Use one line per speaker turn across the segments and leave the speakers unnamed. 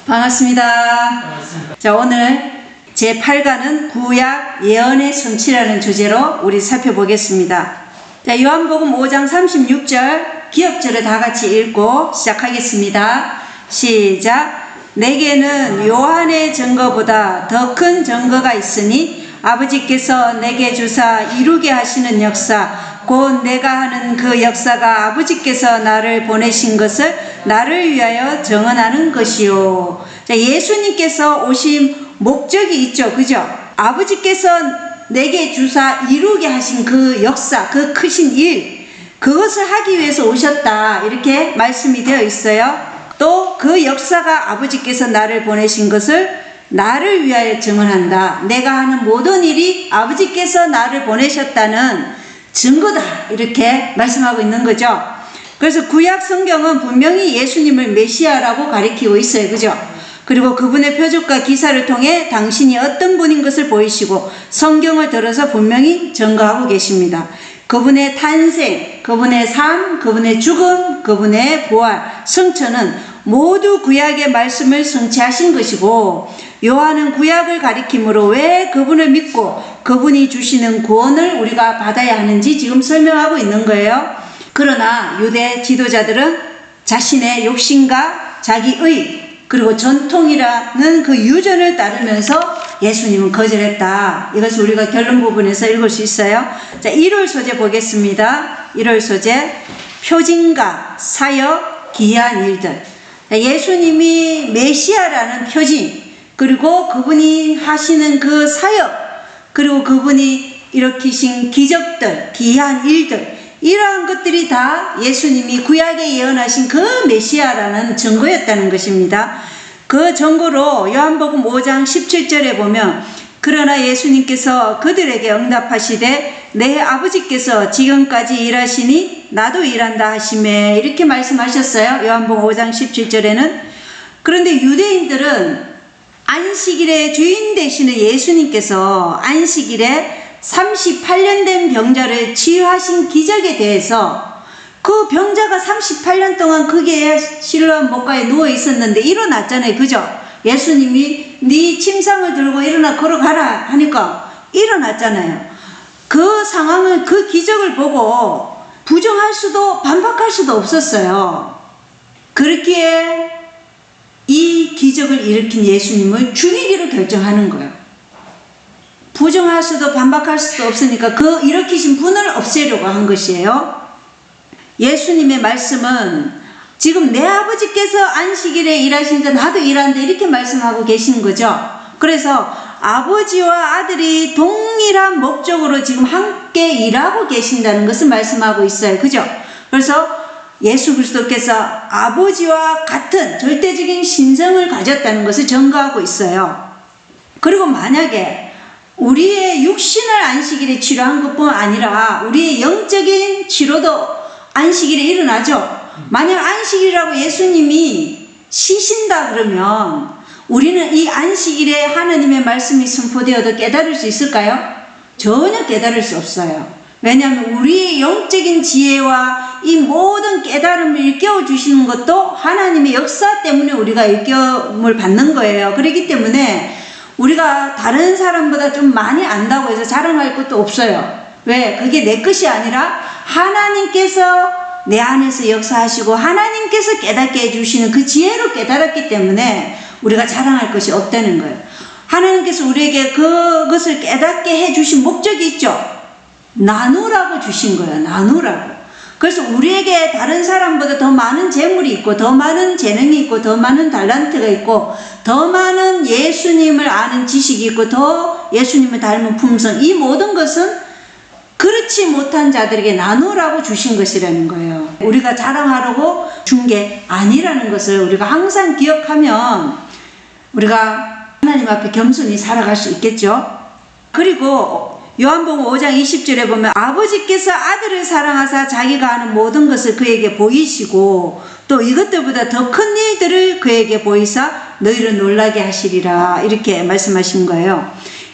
반갑습니다. 자, 오늘 제8과는 구약 예언의 성취라는 주제로 우리 살펴보겠습니다. 자, 요한복음 5장 36절 기억절을 다 같이 읽고 시작하겠습니다. 시작. 내게는 요한의 증거보다 더 큰 증거가 있으니 아버지께서 내게 주사 이루게 하시는 역사, 곧 내가 하는 그 역사가 아버지께서 나를 보내신 것을 나를 위하여 증언하는 것이요. 자, 예수님께서 오신 목적이 있죠. 그죠? 아버지께서 내게 주사 이루게 하신 그 역사, 그 크신 일, 그것을 하기 위해서 오셨다. 이렇게 말씀이 되어 있어요. 또 그 역사가 아버지께서 나를 보내신 것을 나를 위하여 증언한다. 내가 하는 모든 일이 아버지께서 나를 보내셨다는 증거다. 이렇게 말씀하고 있는 거죠. 그래서 구약 성경은 분명히 예수님을 메시아라고 가리키고 있어요. 그죠? 그리고 그분의 표적과 기사를 통해 당신이 어떤 분인 것을 보이시고 성경을 들어서 분명히 증거하고 계십니다. 그분의 탄생, 그분의 삶, 그분의 죽음, 그분의 부활, 성천은 모두 구약의 말씀을 성취하신 것이고, 요한은 구약을 가리키므로 왜 그분을 믿고 그분이 주시는 구원을 우리가 받아야 하는지 지금 설명하고 있는 거예요. 그러나 유대 지도자들은 자신의 욕심과 자기의 그리고 전통이라는 그 유전을 따르면서 예수님은 거절했다. 이것을 우리가 결론 부분에서 읽을 수 있어요. 자, 1월 소재 보겠습니다. 1월 소재 표징과 사역, 기이한 일들. 자, 예수님이 메시아라는 표징, 그리고 그분이 하시는 그 사역, 그리고 그분이 일으키신 기적들, 기이한 일들, 이러한 것들이 다 예수님이 구약에 예언하신 그 메시아라는 증거였다는 것입니다. 그 증거로 요한복음 5장 17절에 보면, 그러나 예수님께서 그들에게 응답하시되 내 아버지께서 지금까지 일하시니 나도 일한다 하시매, 이렇게 말씀하셨어요. 요한복음 5장 17절에는. 그런데 유대인들은 안식일의 주인 되시는 예수님께서 안식일에 38년 된 병자를 치유하신 기적에 대해서, 그 병자가 38년 동안 거기에 실로암 목가에 누워 있었는데 일어났잖아요. 그죠? 예수님이 네 침상을 들고 일어나 걸어가라 하니까 일어났잖아요. 그 상황을, 그 기적을 보고 부정할 수도 반박할 수도 없었어요. 그렇기에 이 기적을 일으킨 예수님을 죽이기로 결정하는 거예요. 부정할 수도 반박할 수도 없으니까 그 일으키신 분을 없애려고 한 것이에요. 예수님의 말씀은 지금 내 아버지께서 안식일에 일하시니까 나도 일한다, 이렇게 말씀하고 계신 거죠. 그래서 아버지와 아들이 동일한 목적으로 지금 함께 일하고 계신다는 것을 말씀하고 있어요. 그죠? 그래서 예수 그리스도께서 아버지와 같은 절대적인 신성을 가졌다는 것을 증거하고 있어요. 그리고 만약에 우리의 육신을 안식일에 치료한 것뿐 아니라 우리의 영적인 치료도 안식일에 일어나죠. 만약 안식일이라고 예수님이 쉬신다 그러면 우리는 이 안식일에 하나님의 말씀이 선포되어도 깨달을 수 있을까요? 전혀 깨달을 수 없어요. 왜냐하면 우리의 영적인 지혜와 이 모든 깨달음을 일깨워 주시는 것도 하나님의 역사 때문에 우리가 일깨움을 받는 거예요. 그렇기 때문에 우리가 다른 사람보다 좀 많이 안다고 해서 자랑할 것도 없어요. 왜? 그게 내 것이 아니라 하나님께서 내 안에서 역사하시고 하나님께서 깨닫게 해주시는 그 지혜로 깨달았기 때문에 우리가 자랑할 것이 없다는 거예요. 하나님께서 우리에게 그것을 깨닫게 해주신 목적이 있죠. 나누라고 주신 거예요. 나누라고. 그래서 우리에게 다른 사람보다 더 많은 재물이 있고, 더 많은 재능이 있고, 더 많은 달란트가 있고, 더 많은 예수님을 아는 지식이 있고, 더 예수님을 닮은 품성, 이 모든 것은 그렇지 못한 자들에게 나누라고 주신 것이라는 거예요. 우리가 자랑하려고 준 게 아니라는 것을 우리가 항상 기억하면 우리가 하나님 앞에 겸손히 살아갈 수 있겠죠. 그리고 요한복음 5장 20절에 보면 아버지께서 아들을 사랑하사 자기가 하는 모든 것을 그에게 보이시고 또 이것들보다 더 큰 일들을 그에게 보이사 너희를 놀라게 하시리라, 이렇게 말씀하신 거예요.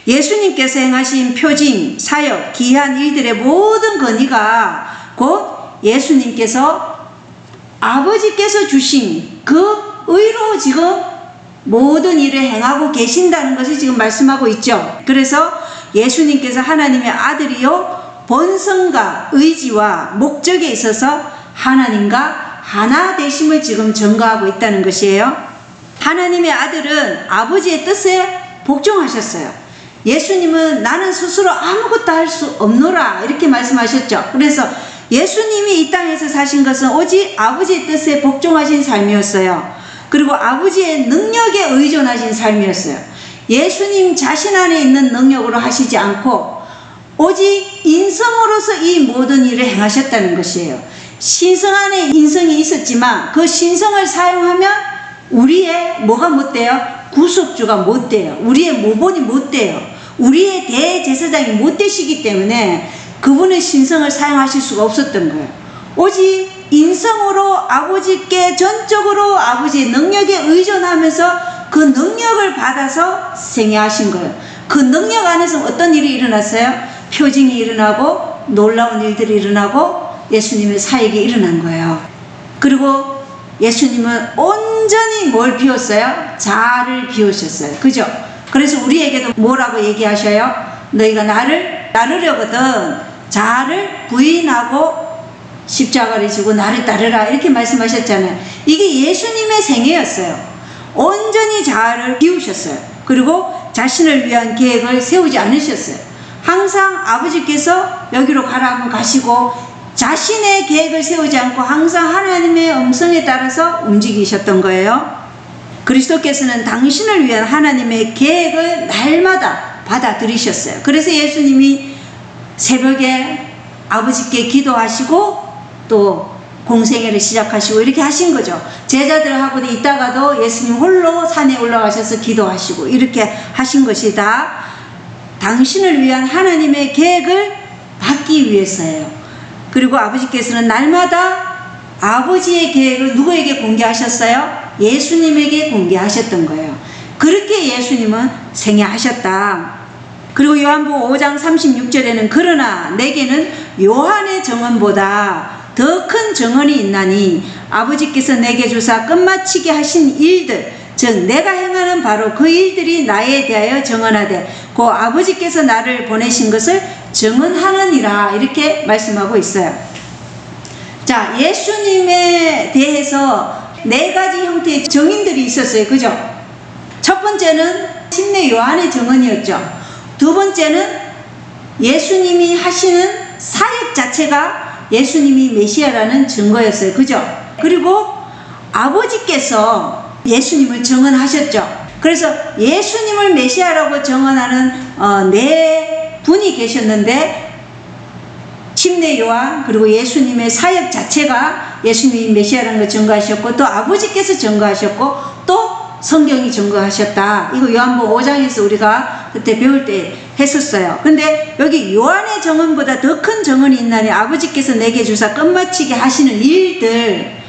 예수님께서 행하신 표징, 사역, 기이한 일들의 모든 건의가 곧 예수님께서 아버지께서 주신 그 의로 지금 모든 일을 행하고 계신다는 것을 지금 말씀하고 있죠. 그래서 예수님께서 하나님의 아들이요 본성과 의지와 목적에 있어서 하나님과 하나 되심을 지금 증거하고 있다는 것이에요. 하나님의 아들은 아버지의 뜻에 복종하셨어요. 예수님은 나는 스스로 아무것도 할 수 없노라 이렇게 말씀하셨죠. 그래서 예수님이 이 땅에서 사신 것은 오직 아버지의 뜻에 복종하신 삶이었어요. 그리고 아버지의 능력에 의존하신 삶이었어요. 예수님 자신 안에 있는 능력으로 하시지 않고 오직 인성으로서 이 모든 일을 행하셨다는 것이에요. 신성 안에 인성이 있었지만 그 신성을 사용하면 우리의 뭐가 못 돼요? 구속주가 못 돼요. 우리의 모본이 못 돼요. 우리의 대제사장이 못 되시기 때문에 그분의 신성을 사용하실 수가 없었던 거예요. 오직 인성으로 아버지께 전적으로 아버지의 능력에 의존하면서 그 능력을 받아서 생애하신 거예요. 그 능력 안에서 어떤 일이 일어났어요? 표징이 일어나고 놀라운 일들이 일어나고 예수님의 사역이 일어난 거예요. 그리고 예수님은 온전히 뭘 비웠어요? 자아를 비우셨어요. 그죠? 그래서 우리에게도 뭐라고 얘기하셔요? 너희가 나를 따르려거든 자아를 부인하고 십자가를 지고 나를 따르라 이렇게 말씀하셨잖아요. 이게 예수님의 생애였어요. 온전히 자아를 비우셨어요. 그리고 자신을 위한 계획을 세우지 않으셨어요. 항상 아버지께서 여기로 가라 하면 가시고 자신의 계획을 세우지 않고 항상 하나님의 음성에 따라서 움직이셨던 거예요. 그리스도께서는 당신을 위한 하나님의 계획을 날마다 받아들이셨어요. 그래서 예수님이 새벽에 아버지께 기도하시고 또 공생애를 시작하시고 이렇게 하신 거죠. 제자들하고 있다가도 예수님 홀로 산에 올라가셔서 기도하시고 이렇게 하신 것이 다 당신을 위한 하나님의 계획을 받기 위해서예요. 그리고 아버지께서는 날마다 아버지의 계획을 누구에게 공개하셨어요? 예수님에게 공개하셨던 거예요. 그렇게 예수님은 생애하셨다. 그리고 요한복음 5장 36절에는 그러나 내게는 요한의 증언보다 더 큰 증언이 있나니 아버지께서 내게 주사 끝마치게 하신 일들 즉 내가 행하는 바로 그 일들이 나에 대하여 증언하되 그 아버지께서 나를 보내신 것을 증언하느니라 이렇게 말씀하고 있어요. 자, 예수님에 대해서 네 가지 형태의 증인들이 있었어요. 그죠? 첫 번째는 침례 요한의 증언이었죠. 두 번째는 예수님이 하시는 사역 자체가 예수님이 메시아라는 증거였어요. 그죠? 그리고 아버지께서 예수님을 증언하셨죠. 그래서 예수님을 메시아라고 증언하는 네 분이 계셨는데 침례 요한 그리고 예수님의 사역 자체가 예수님이 메시아라는 걸 증거하셨고 또 아버지께서 증거하셨고 또 성경이 증거하셨다. 이거 요한복음 5장에서 우리가 그때 배울 때 했었어요. 근데 여기 요한의 증언보다 더 큰 증언이 있나니 아버지께서 내게 주사 끝마치게 하시는 일들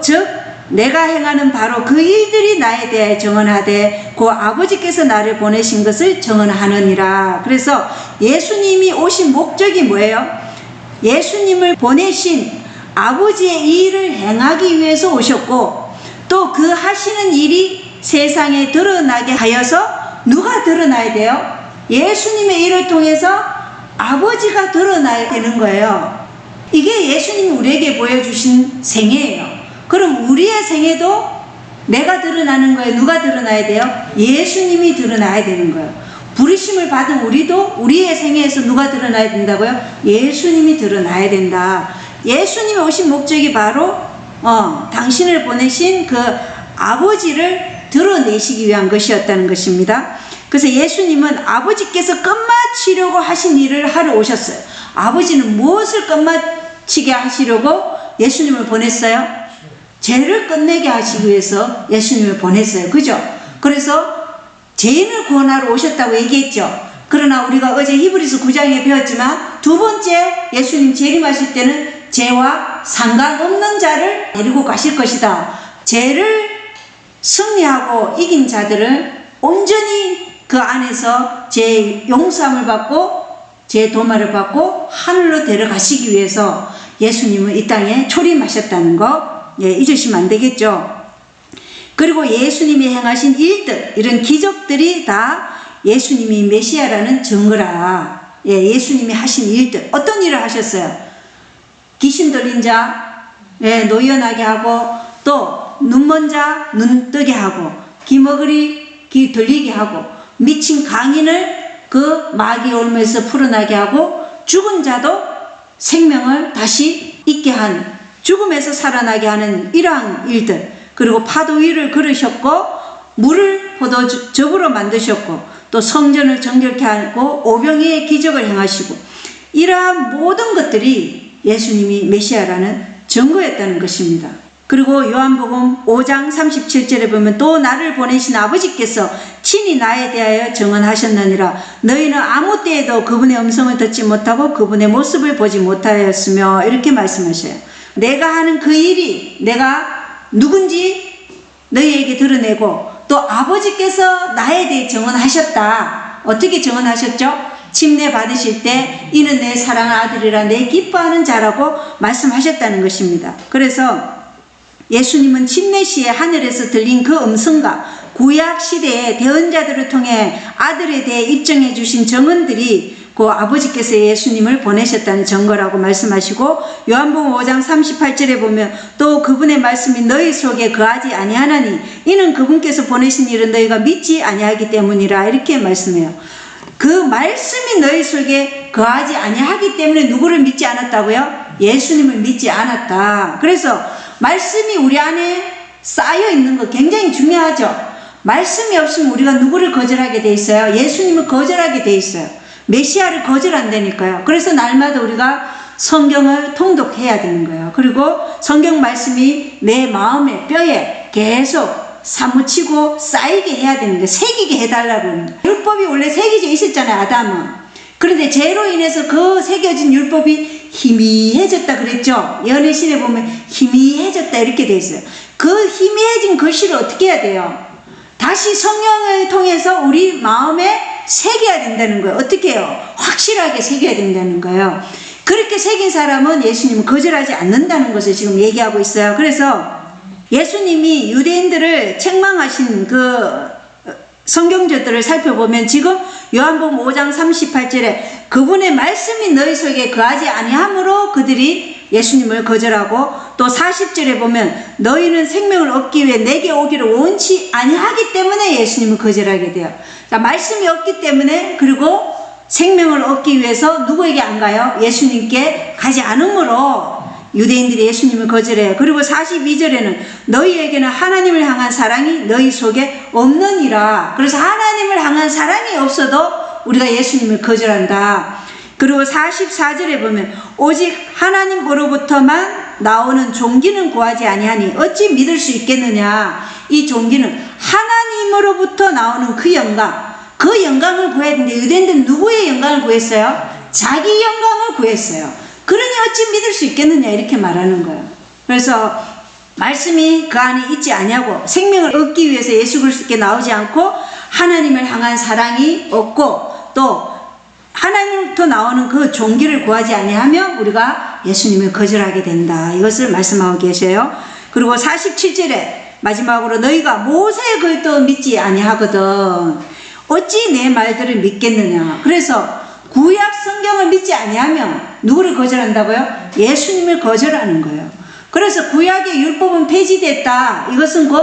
즉 내가 행하는 바로 그 일들이 나에 대해 증언하되 그 아버지께서 나를 보내신 것을 증언하느니라. 그래서 예수님이 오신 목적이 뭐예요? 예수님을 보내신 아버지의 일을 행하기 위해서 오셨고 또 그 하시는 일이 세상에 드러나게 하여서 누가 드러나야 돼요? 예수님의 일을 통해서 아버지가 드러나야 되는 거예요. 이게 예수님이 우리에게 보여주신 생애예요. 그럼 우리의 생애도 내가 드러나는 거예요? 누가 드러나야 돼요? 예수님이 드러나야 되는 거예요. 부르심을 받은 우리도 우리의 생애에서 누가 드러나야 된다고요? 예수님이 드러나야 된다. 예수님이 오신 목적이 바로 당신을 보내신 그 아버지를 드러내시기 위한 것이었다는 것입니다. 그래서 예수님은 아버지께서 끝마치려고 하신 일을 하러 오셨어요. 아버지는 무엇을 끝마치게 하시려고 예수님을 보냈어요? 죄를 끝내게 하시기 위해서 예수님을 보냈어요. 그죠? 그래서 죄인을 구원하러 오셨다고 얘기했죠. 그러나 우리가 어제 히브리서 9장에 배웠지만 두 번째 예수님 재림하실 때는 죄와 상관없는 자를 데리고 가실 것이다. 죄를 승리하고 이긴 자들을 온전히 그 안에서 죄 용서함을 받고 죄 도말을 받고 하늘로 데려가시기 위해서 예수님은 이 땅에 초림하셨다는 거 잊으시면 안 되겠죠. 그리고 예수님이 행하신 일들, 이런 기적들이 다 예수님이 메시아라는 증거라. 예수님이 하신 일들. 어떤 일을 하셨어요? 귀신 들린 자 노연하게 하고, 또 눈먼 자 눈 뜨게 하고, 귀머거리 귀 들리게 하고, 미친 강인을 그 마귀 올무에서 풀어나게 하고, 죽은 자도 생명을 다시 있게 한, 죽음에서 살아나게 하는 이러한 일들. 그리고 파도 위를 걸으셨고, 물을 포도즙으로 만드셨고, 또 성전을 정결케 하고 오병이의 기적을 행하시고, 이러한 모든 것들이 예수님이 메시아라는 증거였다는 것입니다. 그리고 요한복음 5장 37절에 보면, 또 나를 보내신 아버지께서 친히 나에 대하여 증언하셨느니라. 너희는 아무 때에도 그분의 음성을 듣지 못하고 그분의 모습을 보지 못하였으며, 이렇게 말씀하셔요. 내가 하는 그 일이 내가 누군지 너희에게 드러내고, 또 아버지께서 나에 대해 증언하셨다. 어떻게 증언하셨죠? 침례 받으실 때 이는 내 사랑하는 아들이라 내 기뻐하는 자라고 말씀하셨다는 것입니다. 그래서 예수님은 침례 시에 하늘에서 들린 그 음성과 구약 시대의 대언자들을 통해 아들에 대해 입증해 주신 증언들이 그 아버지께서 예수님을 보내셨다는 증거라고 말씀하시고, 요한복음 5장 38절에 보면, 또 그분의 말씀이 너희 속에 거하지 아니하나니 이는 그분께서 보내신 일은 너희가 믿지 아니하기 때문이라, 이렇게 말씀해요. 그 말씀이 너희 속에 거하지 아니하기 때문에 누구를 믿지 않았다고요? 예수님을 믿지 않았다. 그래서 말씀이 우리 안에 쌓여 있는 거 굉장히 중요하죠. 말씀이 없으면 우리가 누구를 거절하게 돼 있어요? 예수님을 거절하게 돼 있어요. 메시아를 거절한다니까요. 그래서 날마다 우리가 성경을 통독해야 되는 거예요. 그리고 성경 말씀이 내 마음에, 뼈에 계속 사무치고 쌓이게 해야 되는 거예요. 새기게 해달라고 하는 거예요. 율법이 원래 새겨져 있었잖아요, 아담은. 그런데 죄로 인해서 그 새겨진 율법이 희미해졌다 그랬죠. 예언의 신에 보면 희미해졌다 이렇게 돼 있어요. 그 희미해진 글씨를 어떻게 해야 돼요? 다시 성령을 통해서 우리 마음에 새겨야 된다는 거예요. 어떻게 해요? 확실하게 새겨야 된다는 거예요. 그렇게 새긴 사람은 예수님은 거절하지 않는다는 것을 지금 얘기하고 있어요. 그래서 예수님이 유대인들을 책망하신 그 성경절들을 살펴보면, 지금 요한복음 5장 38절에 그분의 말씀이 너희 속에 거하지 아니하므로 그들이 예수님을 거절하고, 또 40절에 보면 너희는 생명을 얻기 위해 내게 오기를 원치 아니하기 때문에 예수님을 거절하게 돼요. 자, 말씀이 없기 때문에, 그리고 생명을 얻기 위해서 누구에게 안 가요? 예수님께 가지 않으므로 유대인들이 예수님을 거절해요. 그리고 42절에는 너희에게는 하나님을 향한 사랑이 너희 속에 없느니라. 그래서 하나님을 향한 사랑이 없어도 우리가 예수님을 거절한다. 그리고 44절에 보면 오직 하나님으로부터만 나오는 종기는 구하지 아니하니 어찌 믿을 수 있겠느냐. 이 종기는 하나님으로부터 나오는 그 영광, 그 영광을 구해야 되는데, 유대인들은 누구의 영광을 구했어요? 자기 영광을 구했어요. 그러니 어찌 믿을 수 있겠느냐, 이렇게 말하는 거예요. 그래서 말씀이 그 안에 있지 아니하고 생명을 얻기 위해서 예수 그리스도께 나오지 않고 하나님을 향한 사랑이 없고, 또 하나님부터 나오는 그 종기를 구하지 아니하면 우리가 예수님을 거절하게 된다. 이것을 말씀하고 계셔요. 그리고 47절에 마지막으로 너희가 모세의 글도 믿지 아니하거든 어찌 내 말들을 믿겠느냐. 그래서 구약 성경을 믿지 아니하면 누구를 거절한다고요? 예수님을 거절하는 거예요. 그래서 구약의 율법은 폐지됐다. 이것은 그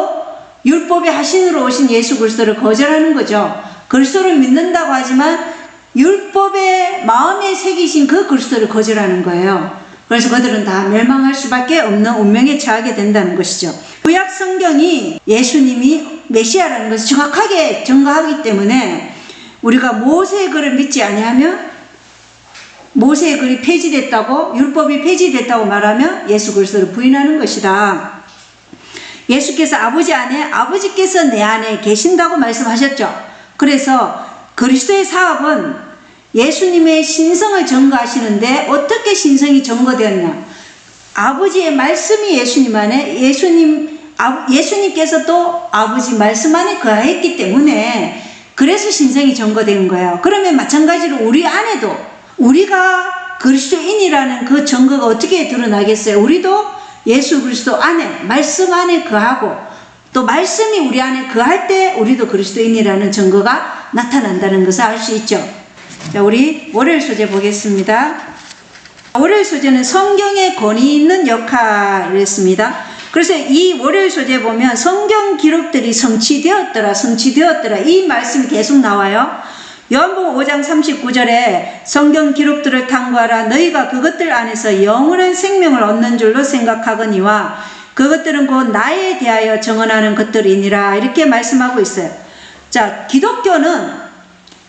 율법의 하신으로 오신 예수 그리스도를 거절하는 거죠. 그리스도를 믿는다고 하지만 율법의 마음에 새기신 그 그리스도를 거절하는 거예요. 그래서 그들은 다 멸망할 수밖에 없는 운명에 처하게 된다는 것이죠. 구약 성경이 예수님이 메시아라는 것을 정확하게 증거하기 때문에 우리가 모세의 글을 믿지 아니하면, 모세의 글이 폐지됐다고, 율법이 폐지됐다고 말하면 예수 그리스도를 부인하는 것이다. 예수께서 아버지 안에, 아버지께서 내 안에 계신다고 말씀하셨죠. 그래서 그리스도의 사업은 예수님의 신성을 증거하시는데, 어떻게 신성이 증거되었냐? 아버지의 말씀이 예수님 안에, 예수님께서 또 아버지 말씀 안에 거하였기 때문에 그래서 신성이 증거된 거예요. 그러면 마찬가지로 우리 안에도 우리가 그리스도인이라는 그 증거가 어떻게 드러나겠어요? 우리도 예수 그리스도 안에, 말씀 안에 거하고, 또 말씀이 우리 안에 거할 때 우리도 그리스도인이라는 증거가 나타난다는 것을 알 수 있죠. 자, 우리 월요일 소재 보겠습니다. 월요일 소재는 성경의 권위 있는 역할이었습니다. 그래서 이 월요일 소재 보면 성경 기록들이 성취되었더라 이 말씀이 계속 나와요. 요한복음 5장 39절에 성경 기록들을 탐구하라. 너희가 그것들 안에서 영원한 생명을 얻는 줄로 생각하거니와 그것들은 곧 나에 대하여 증언하는 것들이니라. 이렇게 말씀하고 있어요. 자, 기독교는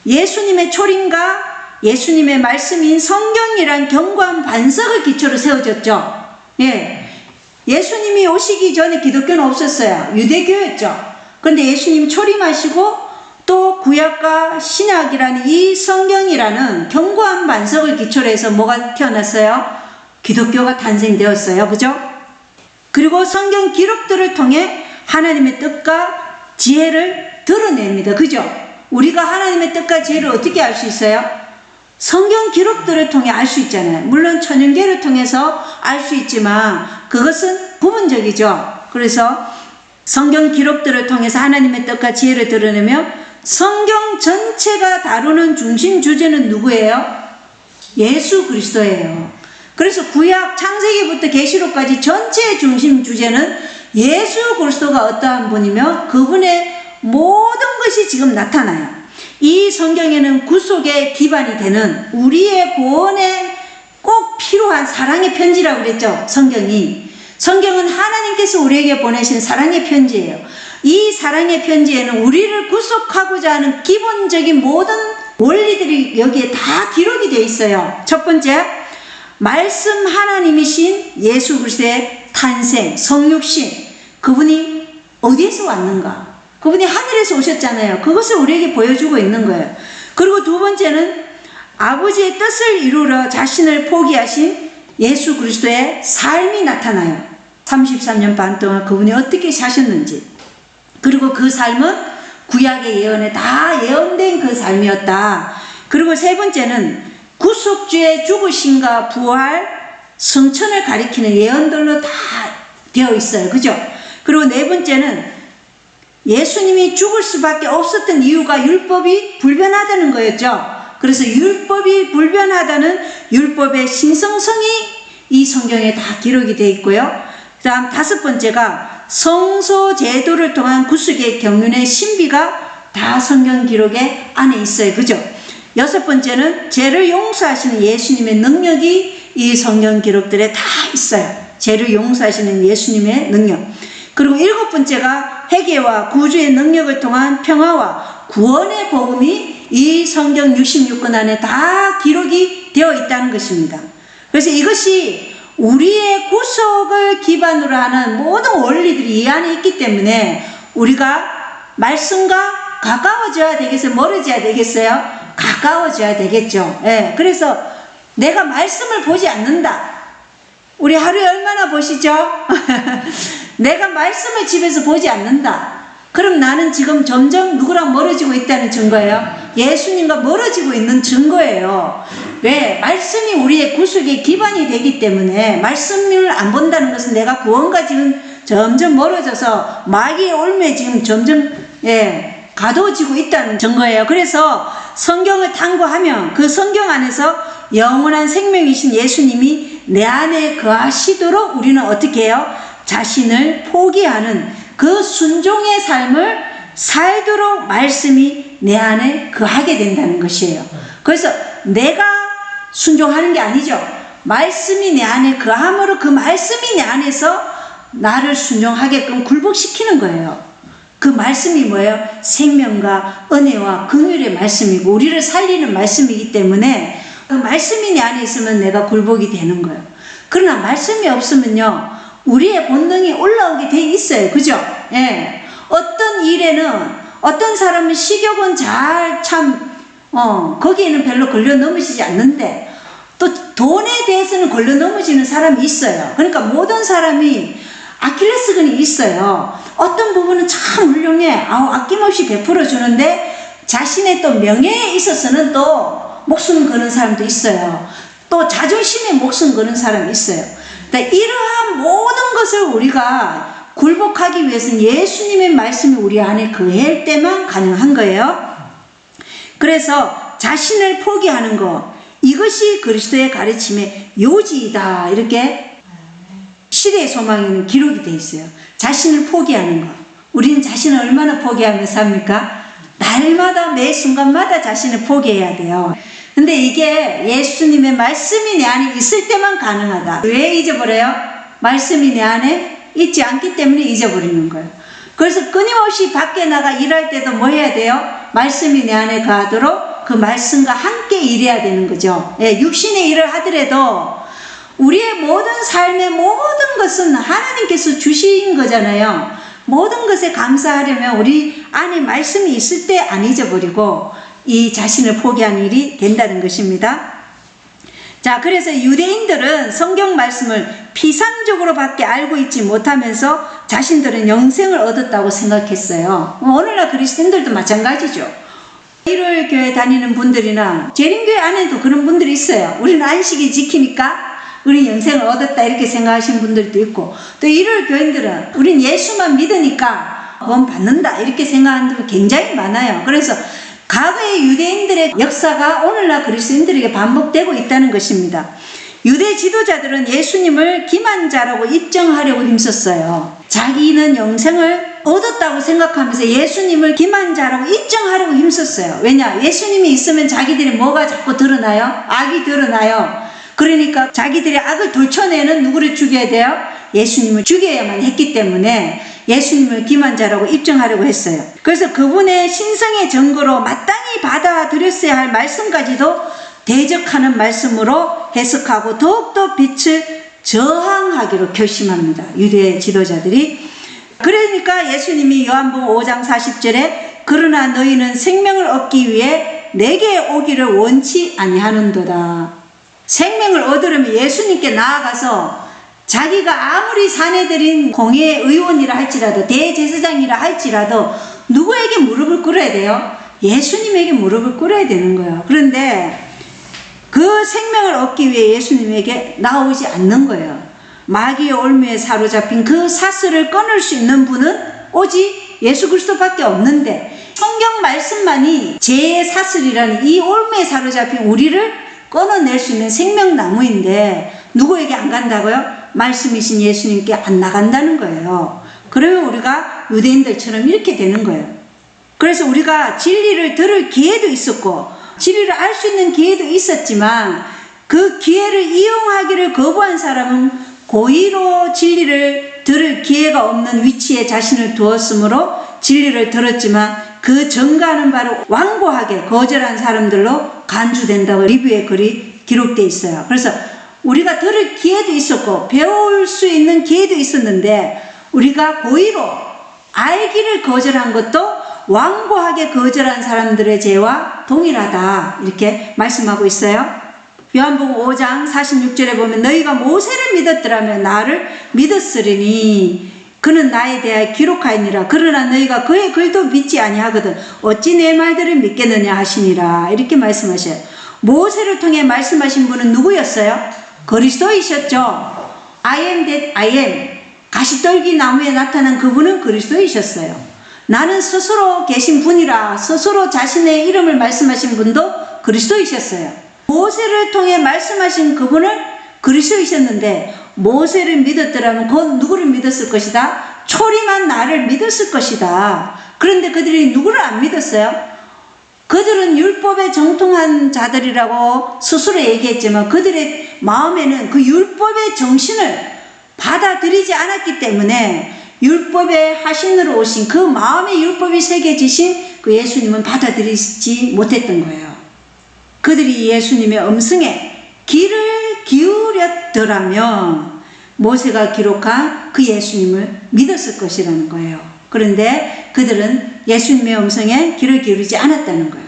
예수님의 초림과 예수님의 말씀인 성경이란 견고한 반석을 기초로 세워졌죠. 예. 예수님이 오시기 전에 기독교는 없었어요. 유대교였죠. 그런데 예수님 초림하시고 또 구약과 신약이라는 이 성경이라는 견고한 반석을 기초로 해서 뭐가 태어났어요? 기독교가 탄생되었어요. 그죠? 그리고 성경 기록들을 통해 하나님의 뜻과 지혜를 드러냅니다. 그죠? 우리가 하나님의 뜻과 지혜를 어떻게 알 수 있어요? 성경 기록들을 통해 알 수 있잖아요. 물론 천연계를 통해서 알 수 있지만 그것은 부분적이죠. 그래서 성경 기록들을 통해서 하나님의 뜻과 지혜를 드러내며 성경 전체가 다루는 중심 주제는 누구예요? 예수 그리스도예요. 그래서 구약 창세기부터 계시록까지 전체의 중심 주제는 예수 그리스도가 어떠한 분이며 그분의 모든 것이 지금 나타나요. 이 성경에는 구속의 기반이 되는 우리의 구원에 꼭 필요한 사랑의 편지라고 그랬죠. 성경은 하나님께서 우리에게 보내신 사랑의 편지예요. 이 사랑의 편지에는 우리를 구속하고자 하는 기본적인 모든 원리들이 여기에 다 기록이 되어 있어요. 첫 번째, 말씀 하나님이신 예수 그리스도의 탄생, 성육신, 그분이 어디에서 왔는가? 그분이 하늘에서 오셨잖아요. 그것을 우리에게 보여주고 있는 거예요. 그리고 두 번째는 아버지의 뜻을 이루러 자신을 포기하신 예수 그리스도의 삶이 나타나요. 33년 반 동안 그분이 어떻게 사셨는지. 그리고 그 삶은 구약의 예언에 다 예언된 그 삶이었다. 그리고 세 번째는 구속주의 죽으심과 부활, 성천을 가리키는 예언들로 다 되어 있어요. 그죠? 그리고 네 번째는 예수님이 죽을 수밖에 없었던 이유가 율법이 불변하다는 거였죠. 그래서 율법이 불변하다는 율법의 신성성이 이 성경에 다 기록이 되어 있고요. 그 다음 다섯 번째가 성소 제도를 통한 구속의 경륜의 신비가 다 성경 기록에 안에 있어요. 그죠? 여섯 번째는 죄를 용서하시는 예수님의 능력이 이 성경 기록들에 다 있어요. 죄를 용서하시는 예수님의 능력. 그리고 일곱 번째가 회개와 구주의 능력을 통한 평화와 구원의 복음이 이 성경 66권 안에 다 기록이 되어 있다는 것입니다. 그래서 이것이 우리의 구속을 기반으로 하는 모든 원리들이 이 안에 있기 때문에 우리가 말씀과 가까워져야 되겠어요? 멀어져야 되겠어요? 가까워져야 되겠죠. 예, 그래서 내가 말씀을 보지 않는다. 우리 하루에 얼마나 보시죠? 내가 말씀을 집에서 보지 않는다. 그럼 나는 지금 점점 누구랑 멀어지고 있다는 증거예요. 예수님과 멀어지고 있는 증거예요. 왜? 말씀이 우리의 구속의 기반이 되기 때문에 말씀을 안 본다는 것은 내가 구원과 지금 점점 멀어져서 마귀의 올무에 지금 점점 가둬지고 있다는 증거예요. 그래서 성경을 탐구하면 그 성경 안에서 영원한 생명이신 예수님이 내 안에 거하시도록 우리는 어떻게 해요? 자신을 포기하는 그 순종의 삶을 살도록 말씀이 내 안에 거하게 된다는 것이에요. 그래서 내가 순종하는 게 아니죠. 말씀이 내 안에 거함으로 그 말씀이 내 안에서 나를 순종하게끔 굴복시키는 거예요. 그 말씀이 뭐예요? 생명과 은혜와 긍휼의 말씀이고 우리를 살리는 말씀이기 때문에 그 말씀이 내 안에 있으면 내가 굴복이 되는 거예요. 그러나 말씀이 없으면요, 우리의 본능이 올라오게 돼 있어요. 그죠? 예. 어떤 일에는 어떤 사람은 식욕은 거기에는 별로 걸려 넘어지지 않는데 또 돈에 대해서는 걸려 넘어지는 사람이 있어요. 그러니까 모든 사람이 아킬레스건이 있어요. 어떤 부분은 참 훌륭해. 아낌없이 베풀어 주는데 자신의 또 명예에 있어서는 또 목숨 거는 사람도 있어요. 또 자존심에 목숨 거는 사람이 있어요. 그러니까 이러한 모든 것을 우리가 굴복하기 위해서는 예수님의 말씀이 우리 안에 거할 때만 가능한 거예요. 그래서 자신을 포기하는 것, 이것이 그리스도의 가르침의 요지이다. 이렇게 시대의 소망에는 기록이 되어 있어요. 자신을 포기하는 것. 우리는 자신을 얼마나 포기하며 삽니까? 날마다 매 순간마다 자신을 포기해야 돼요. 근데 이게 예수님의 말씀이 내 안에 있을 때만 가능하다. 왜 잊어버려요? 말씀이 내 안에 있지 않기 때문에 잊어버리는 거예요. 그래서 끊임없이 밖에 나가 일할 때도 뭐 해야 돼요? 말씀이 내 안에 가도록 그 말씀과 함께 일해야 되는 거죠. 예, 육신의 일을 하더라도 우리의 모든 삶의 모든 것은 하나님께서 주신 거잖아요. 모든 것에 감사하려면 우리 안에 말씀이 있을 때 안 잊어버리고 이 자신을 포기하는 일이 된다는 것입니다. 자, 그래서 유대인들은 성경 말씀을 피상적으로 밖에 알고 있지 못하면서 자신들은 영생을 얻었다고 생각했어요. 오늘날 그리스도인들도 마찬가지죠. 일요일 교회 다니는 분들이나 재림교회 안에도 그런 분들이 있어요. 우리는 안식일 지키니까 우리 영생을 얻었다 이렇게 생각하시는 분들도 있고, 또 일요일 교인들은 우린 예수만 믿으니까 구원 받는다 이렇게 생각하는 분들 굉장히 많아요. 그래서 과거의 유대인들의 역사가 오늘날 그리스도인들에게 반복되고 있다는 것입니다. 유대 지도자들은 예수님을 기만자라고 입증하려고 힘썼어요. 자기는 영생을 얻었다고 생각하면서 예수님을 기만자라고 입증하려고 힘썼어요. 왜냐? 예수님이 있으면 자기들이 뭐가 자꾸 드러나요? 악이 드러나요. 그러니까 자기들의 악을 돌쳐내는 누구를 죽여야 돼요? 예수님을 죽여야만 했기 때문에 예수님을 기만자라고 입증하려고 했어요. 그래서 그분의 신성의 증거로 마땅히 받아들였어야 할 말씀까지도 대적하는 말씀으로 해석하고 더욱더 빛을 저항하기로 결심합니다. 유대 지도자들이. 그러니까 예수님이 요한복음 5장 40절에 그러나 너희는 생명을 얻기 위해 내게 오기를 원치 아니하는도다. 생명을 얻으려면 예수님께 나아가서 자기가 아무리 사내들인 공회 의원이라 할지라도 대제사장이라 할지라도 누구에게 무릎을 꿇어야 돼요? 예수님에게 무릎을 꿇어야 되는 거예요. 그런데 그 생명을 얻기 위해 예수님에게 나오지 않는 거예요. 마귀의 올무에 사로잡힌 그 사슬을 끊을 수 있는 분은 오직 예수 그리스도밖에 없는데 성경 말씀만이 죄의 사슬이라는 이 올무에 사로잡힌 우리를 끊어낼 수 있는 생명나무인데 누구에게 안 간다고요? 말씀이신 예수님께 안 나간다는 거예요. 그러면 우리가 유대인들처럼 이렇게 되는 거예요. 그래서 우리가 진리를 들을 기회도 있었고 진리를 알 수 있는 기회도 있었지만 그 기회를 이용하기를 거부한 사람은 고의로 진리를 들을 기회가 없는 위치에 자신을 두었으므로 진리를 들었지만 그 전가하는 바를 완고하게 거절한 사람들로 간주된다고 리뷰의 글이 기록되어 있어요. 그래서 우리가 들을 기회도 있었고 배울 수 있는 기회도 있었는데 우리가 고의로 알기를 거절한 것도 완고하게 거절한 사람들의 죄와 동일하다 이렇게 말씀하고 있어요. 요한복음 5장 46절에 보면 너희가 모세를 믿었더라면 나를 믿었으리니 그는 나에 대하여 기록하였니라. 그러나 너희가 그의 글도 믿지 아니하거든 어찌 내 말들을 믿겠느냐 하시니라. 이렇게 말씀하셔요. 모세를 통해 말씀하신 분은 누구였어요? 그리스도이셨죠. I am that I am. 가시떨기 나무에 나타난 그분은 그리스도이셨어요. 나는 스스로 계신 분이라 스스로 자신의 이름을 말씀하신 분도 그리스도이셨어요. 모세를 통해 말씀하신 그분은 그리스도이셨는데 모세를 믿었더라면 곧 누구를 믿었을 것이다? 초림한 나를 믿었을 것이다. 그런데 그들이 누구를 안 믿었어요? 그들은 율법에 정통한 자들이라고 스스로 얘기했지만 그들의 마음에는 그 율법의 정신을 받아들이지 않았기 때문에 율법의 하신으로 오신 그 마음의 율법이 새겨지신 그 예수님은 받아들이지 못했던 거예요. 그들이 예수님의 음성에 귀를 기울였더라면 모세가 기록한 그 예수님을 믿었을 것이라는 거예요. 그런데 그들은 예수님의 음성에 귀를 기울이지 않았다는 거예요.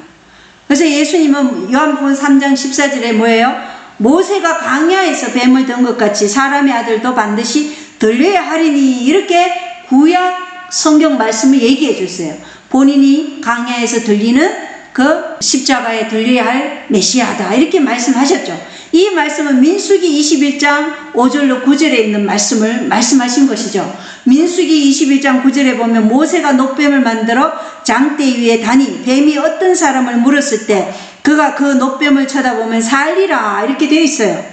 그래서 예수님은 요한복음 3장 14절에 뭐예요? 모세가 광야에서 뱀을 든 것 같이 사람의 아들도 반드시 들려야 하리니 이렇게 구약 성경 말씀을 얘기해 줬어요. 본인이 광야에서 들리는 그 십자가에 들려야 할 메시아다 이렇게 말씀하셨죠. 이 말씀은 민수기 21장 5절로 9절에 있는 말씀을 말씀하신 것이죠. 민수기 21장 9절에 보면 모세가 놋뱀을 만들어 장대 위에 다니 뱀이 어떤 사람을 물었을 때 그가 그 놋뱀을 쳐다보면 살리라 이렇게 되어 있어요.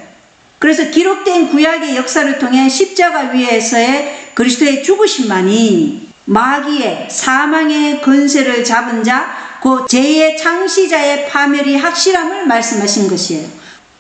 그래서 기록된 구약의 역사를 통해 십자가 위에서의 그리스도의 죽으심만이 마귀의 사망의 권세를 잡은 자, 그 제2의 창시자의 파멸이 확실함을 말씀하신 것이에요.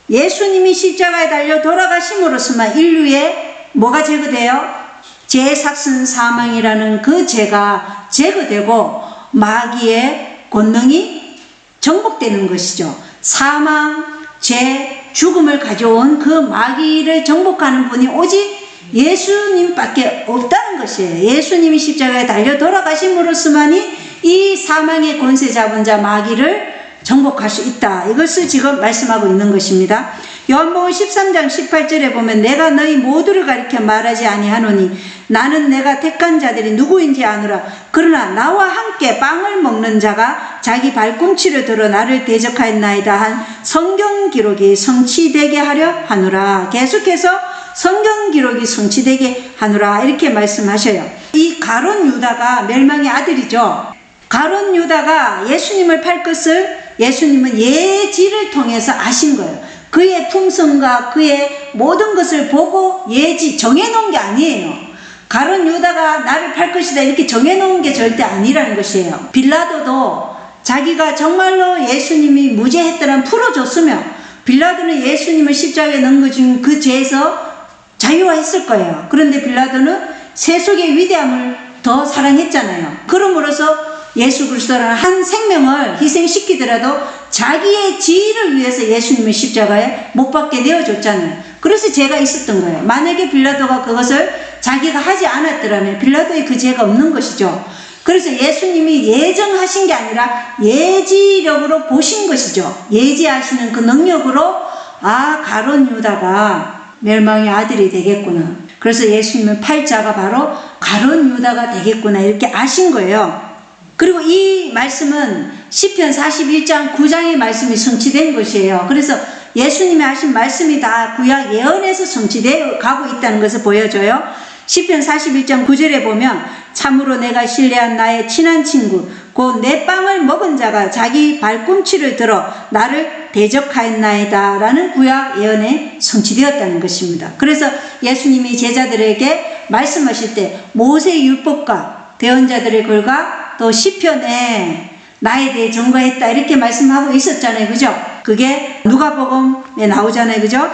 예수님이 십자가에 달려 돌아가심으로서만 인류의 뭐가 제거돼요? 죄삭슨 사망이라는 그 죄가 제거되고 마귀의 권능이 정복되는 것이죠. 사망, 죄, 죽음을 가져온 그 마귀를 정복하는 분이 오직 예수님밖에 없다는 것이에요. 예수님이 십자가에 달려 돌아가심으로서만이 이 사망의 권세 잡은 자 마귀를 정복할 수 있다. 이것을 지금 말씀하고 있는 것입니다. 요한복음 13장 18절에 보면 내가 너희 모두를 가리켜 말하지 아니하노니 나는 내가 택한 자들이 누구인지 아노라. 그러나 나와 함께 빵을 먹는 자가 자기 발꿈치를 들어 나를 대적하였나이다 한 성경 기록이 성취되게 하려 하노라. 계속해서 성경 기록이 성취되게 하노라 이렇게 말씀하셔요. 이 가룟 유다가 멸망의 아들이죠. 가룟 유다가 예수님을 팔 것을 예수님은 예지를 통해서 아신 거예요. 그의 품성과 그의 모든 것을 보고 예지 정해놓은 게 아니에요. 가룟 유다가 나를 팔 것이다 이렇게 정해놓은 게 절대 아니라는 것이에요. 빌라도도 자기가 정말로 예수님이 무죄했더란 풀어줬으며 빌라도는 예수님을 십자가에 넘겨준 그 죄에서 자유화했을 거예요. 그런데 빌라도는 세속의 위대함을 더 사랑했잖아요. 그러므로서 예수 그리스도라는 한 생명을 희생시키더라도 자기의 지위를 위해서 예수님을 십자가에 못 박게 내어줬잖아요. 그래서 죄가 있었던 거예요. 만약에 빌라도가 그것을 자기가 하지 않았더라면 빌라도의 그 죄가 없는 것이죠. 그래서 예수님이 예정하신 게 아니라 예지력으로 보신 것이죠. 예지하시는 그 능력으로 가룟 유다가 멸망의 아들이 되겠구나. 그래서 예수님은 팔자가 바로 가룟 유다가 되겠구나 이렇게 아신 거예요. 그리고 이 말씀은 시편 41장 9장의 말씀이 성취된 것이에요. 그래서 예수님이 하신 말씀이 다 구약 예언에서 성취되어 가고 있다는 것을 보여줘요. 시편 41장 9절에 보면 참으로 내가 신뢰한 나의 친한 친구 곧 내 빵을 먹은 자가 자기 발꿈치를 들어 나를 대적하였나이다 라는 구약 예언에 성취되었다는 것입니다. 그래서 예수님이 제자들에게 말씀하실 때 모세의 율법과 대언자들의 글과 또 시편에 나에 대해 증거했다 이렇게 말씀하고 있었잖아요. 그죠? 그게 누가복음에 나오잖아요. 그죠?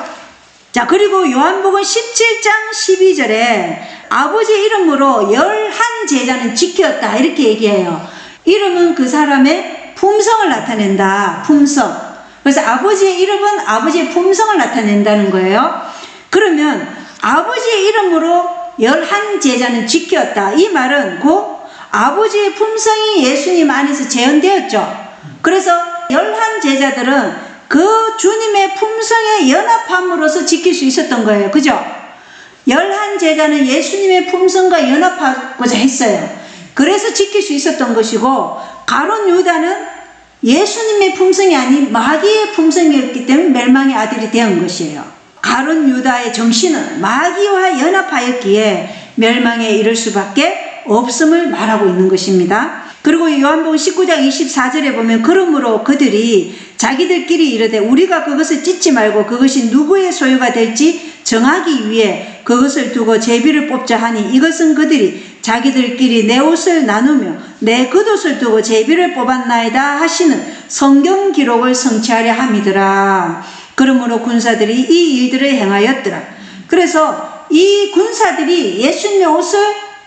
자, 그리고 요한복음 17장 12절에 아버지의 이름으로 11 제자는 지켰다 이렇게 얘기해요. 이름은 그 사람의 품성을 나타낸다. 품성. 그래서 아버지의 이름은 아버지의 품성을 나타낸다는 거예요. 그러면 아버지의 이름으로 11 제자는 지켰다. 이 말은 곧 아버지의 품성이 예수님 안에서 재현되었죠. 그래서 11 제자들은 그 주님의 품성에 연합함으로써 지킬 수 있었던 거예요. 그죠? 11 제자는 예수님의 품성과 연합하고자 했어요. 그래서 지킬 수 있었던 것이고 가룟 유다는 예수님의 품성이 아닌 마귀의 품성이었기 때문에 멸망의 아들이 된 것이에요. 가룟 유다의 정신은 마귀와 연합하였기에 멸망에 이를 수밖에 없음을 말하고 있는 것입니다. 그리고 요한복음 19장 24절에 보면 그러므로 그들이 자기들끼리 이르되 우리가 그것을 찢지 말고 그것이 누구의 소유가 될지 정하기 위해 그것을 두고 제비를 뽑자 하니 이것은 그들이 자기들끼리 내 옷을 나누며 내 겉옷을 두고 제비를 뽑았나이다 하시는 성경 기록을 성취하려 함이더라. 그러므로 군사들이 이 일들을 행하였더라. 그래서 이 군사들이 예수님의 옷을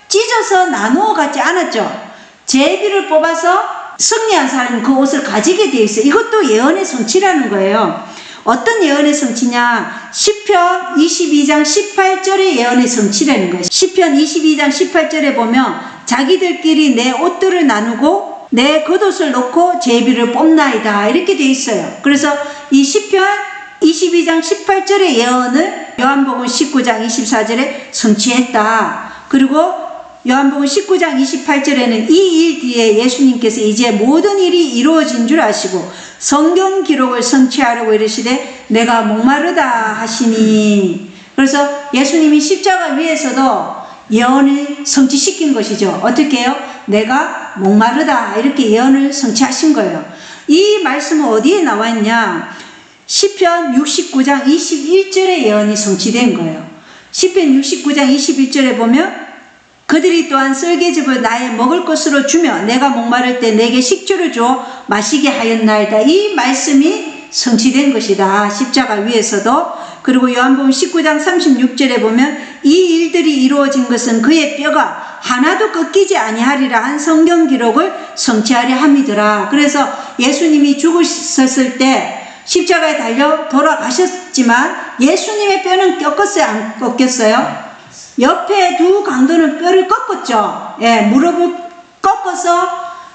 찢어서 나누어 갖지 않았죠. 제비를 뽑아서 승리한 사람은 그 옷을 가지게 되어 있어요. 이것도 예언의 성취라는 거예요. 어떤 예언의 성취냐? 시편 22장 18절의 예언의 성취라는 거예요. 시편 22장 18절에 보면 자기들끼리 내 옷들을 나누고 내 겉옷을 놓고 제비를 뽑나이다 이렇게 되어 있어요. 그래서 이 시편 22장 18절의 예언을 요한복음 19장 24절에 성취했다. 그리고 요한복음 19장 28절에는 이 일 뒤에 예수님께서 이제 모든 일이 이루어진 줄 아시고 성경 기록을 성취하려고 이르시되 내가 목마르다 하시니. 그래서 예수님이 십자가 위에서도 예언을 성취시킨 것이죠. 어떻게 해요? 내가 목마르다 이렇게 예언을 성취하신 거예요. 이 말씀은 어디에 나와 있냐? 시편 69장 21절의 예언이 성취된 거예요. 시편 69장 21절에 보면 그들이 또한 썰개즙을 나의 먹을 것으로 주며 내가 목마를 때 내게 식초를 줘 마시게 하였나이다. 이 말씀이 성취된 것이다. 십자가 위에서도. 그리고 요한복음 19장 36절에 보면 이 일들이 이루어진 것은 그의 뼈가 하나도 꺾이지 아니하리라 한 성경 기록을 성취하려 함이더라. 그래서 예수님이 죽으셨을 때 십자가에 달려 돌아가셨지만 예수님의 뼈는 꺾었어요? 안 꺾였어요? 옆에 두 강도는 뼈를 꺾었죠. 예, 무릎을 꺾어서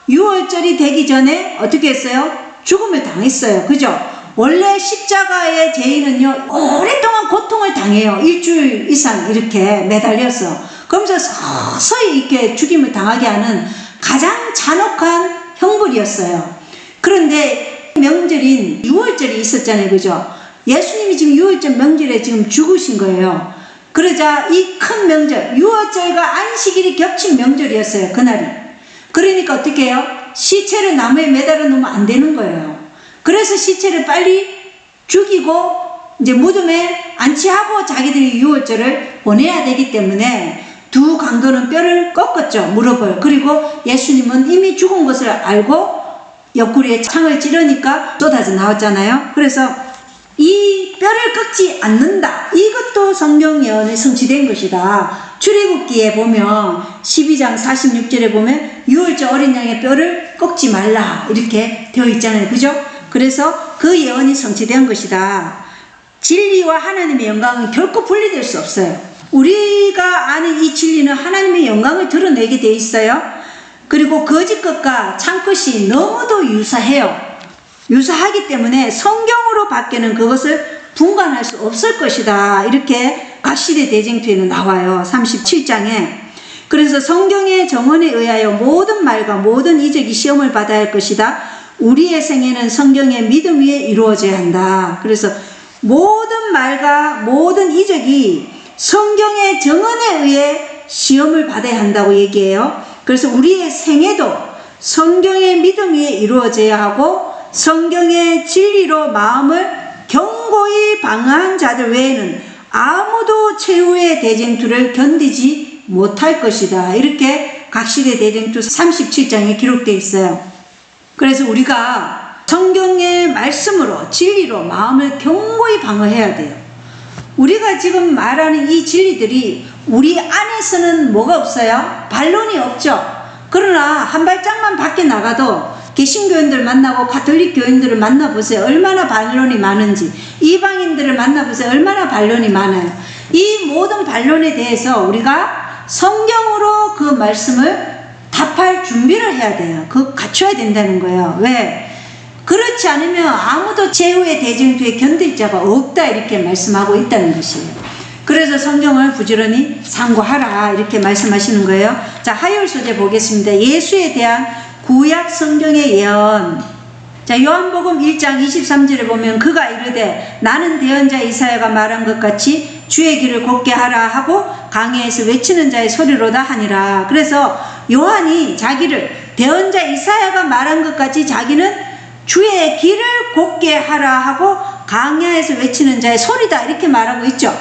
6월절이 되기 전에 어떻게 했어요? 죽음을 당했어요. 그죠? 원래 십자가의 죄인은요, 오랫동안 고통을 당해요. 일주일 이상 이렇게 매달려서. 그러면서 서서히 이렇게 죽임을 당하게 하는 가장 잔혹한 형벌이었어요. 그런데 명절인 6월절이 있었잖아요. 그죠? 예수님이 지금 6월절 명절에 지금 죽으신 거예요. 그러자 이 큰 명절, 6월절과 안식일이 겹친 명절이었어요. 그날이. 그러니까 어떻게 해요? 시체를 나무에 매달아 놓으면 안 되는 거예요. 그래서 시체를 빨리 죽이고 이제 무덤에 안치하고 자기들이 6월절을 보내야 되기 때문에 두 강도는 뼈를 꺾었죠. 무릎을. 그리고 예수님은 이미 죽은 것을 알고 옆구리에 창을 찌르니까 쏟아져 나왔잖아요. 그래서 이 뼈를 꺾지 않는다. 이것도 성경 예언이 성취된 것이다. 출애굽기에 보면 12장 46절에 보면 6월절 어린 양의 뼈를 꺾지 말라 이렇게 되어 있잖아요. 그죠? 그래서 그 예언이 성취된 것이다. 진리와 하나님의 영광은 결코 분리될 수 없어요. 우리가 아는 이 진리는 하나님의 영광을 드러내게 돼 있어요. 그리고 거짓 것과 참 것이 너무도 유사해요. 유사하기 때문에 성경으로 밖에는 그것을 분간할 수 없을 것이다. 이렇게 각시대 대쟁투에는 나와요. 37장에. 그래서 성경의 정언에 의하여 모든 말과 모든 이적이 시험을 받아야 할 것이다. 우리의 생애는 성경의 믿음 위에 이루어져야 한다. 그래서 모든 말과 모든 이적이 성경의 정언에 의해 시험을 받아야 한다고 얘기해요. 그래서 우리의 생애도 성경의 믿음 위에 이루어져야 하고 성경의 진리로 마음을 견고히 방어한 자들 외에는 아무도 최후의 대쟁투를 견디지 못할 것이다. 이렇게 각시대 대쟁투 37장에 기록되어 있어요. 그래서 우리가 성경의 말씀으로 진리로 마음을 견고히 방어해야 돼요. 우리가 지금 말하는 이 진리들이 우리 안에서는 뭐가 없어요? 반론이 없죠. 그러나 한 발짝만 밖에 나가도 개신교인들 만나고 가톨릭 교인들을 만나보세요. 얼마나 반론이 많은지. 이방인들을 만나보세요. 얼마나 반론이 많아요. 이 모든 반론에 대해서 우리가 성경으로 그 말씀을 답할 준비를 해야 돼요. 그거 갖춰야 된다는 거예요. 왜? 그렇지 않으면 아무도 최후의 대쟁투에 견딜 자가 없다 이렇게 말씀하고 있다는 것이에요. 그래서 성경을 부지런히 상고하라 이렇게 말씀하시는 거예요. 자, 하열 소재 보겠습니다. 예수에 대한 구약 성경의 예언. 자, 요한복음 1장 23절에 보면 그가 이르되 나는 대언자 이사야가 말한 것 같이 주의 길을 곧게 하라 하고 강야에서 외치는 자의 소리로다 하니라. 그래서 요한이 자기를 대언자 이사야가 말한 것 같이 자기는 주의 길을 곧게 하라 하고 강야에서 외치는 자의 소리다 이렇게 말하고 있죠.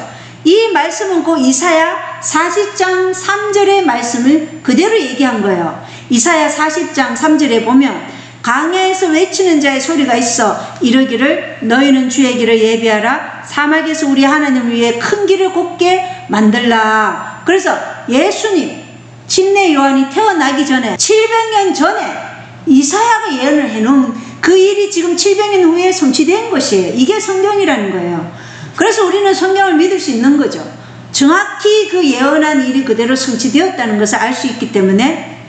이 말씀은 그 이사야 40장 3절의 말씀을 그대로 얘기한 거예요. 이사야 40장 3절에 보면 강야에서 외치는 자의 소리가 있어 이르기를 너희는 주의 길을 예비하라 사막에서 우리 하나님을 위해 큰 길을 곧게 만들라. 그래서 예수님 침례 요한이 태어나기 전에 700년 전에 이사야가 예언을 해놓은 그 일이 지금 700년 후에 성취된 것이에요. 이게 성경이라는 거예요. 그래서 우리는 성경을 믿을 수 있는 거죠. 정확히 그 예언한 일이 그대로 성취되었다는 것을 알 수 있기 때문에.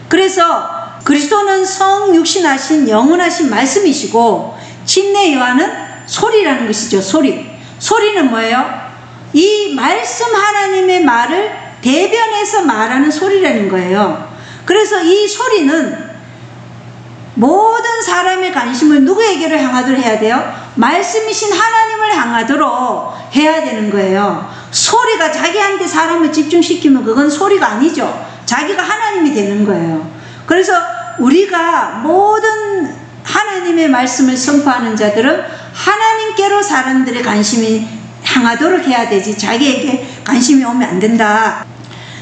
그래서 그리스도는 성육신하신 영원하신 말씀이시고 침례 요한은 소리라는 것이죠. 소리. 소리는 뭐예요? 이 말씀 하나님의 말을 대변해서 말하는 소리라는 거예요. 그래서 이 소리는 모든 사람의 관심을 누구에게로 향하도록 해야 돼요? 말씀이신 하나님을 향하도록 해야 되는 거예요. 소리가 자기한테 사람을 집중시키면 그건 소리가 아니죠. 자기가 하나님이 되는 거예요. 그래서 우리가 모든 하나님의 말씀을 선포하는 자들은 하나님께로 사람들의 관심이 향하도록 해야 되지 자기에게 관심이 오면 안 된다.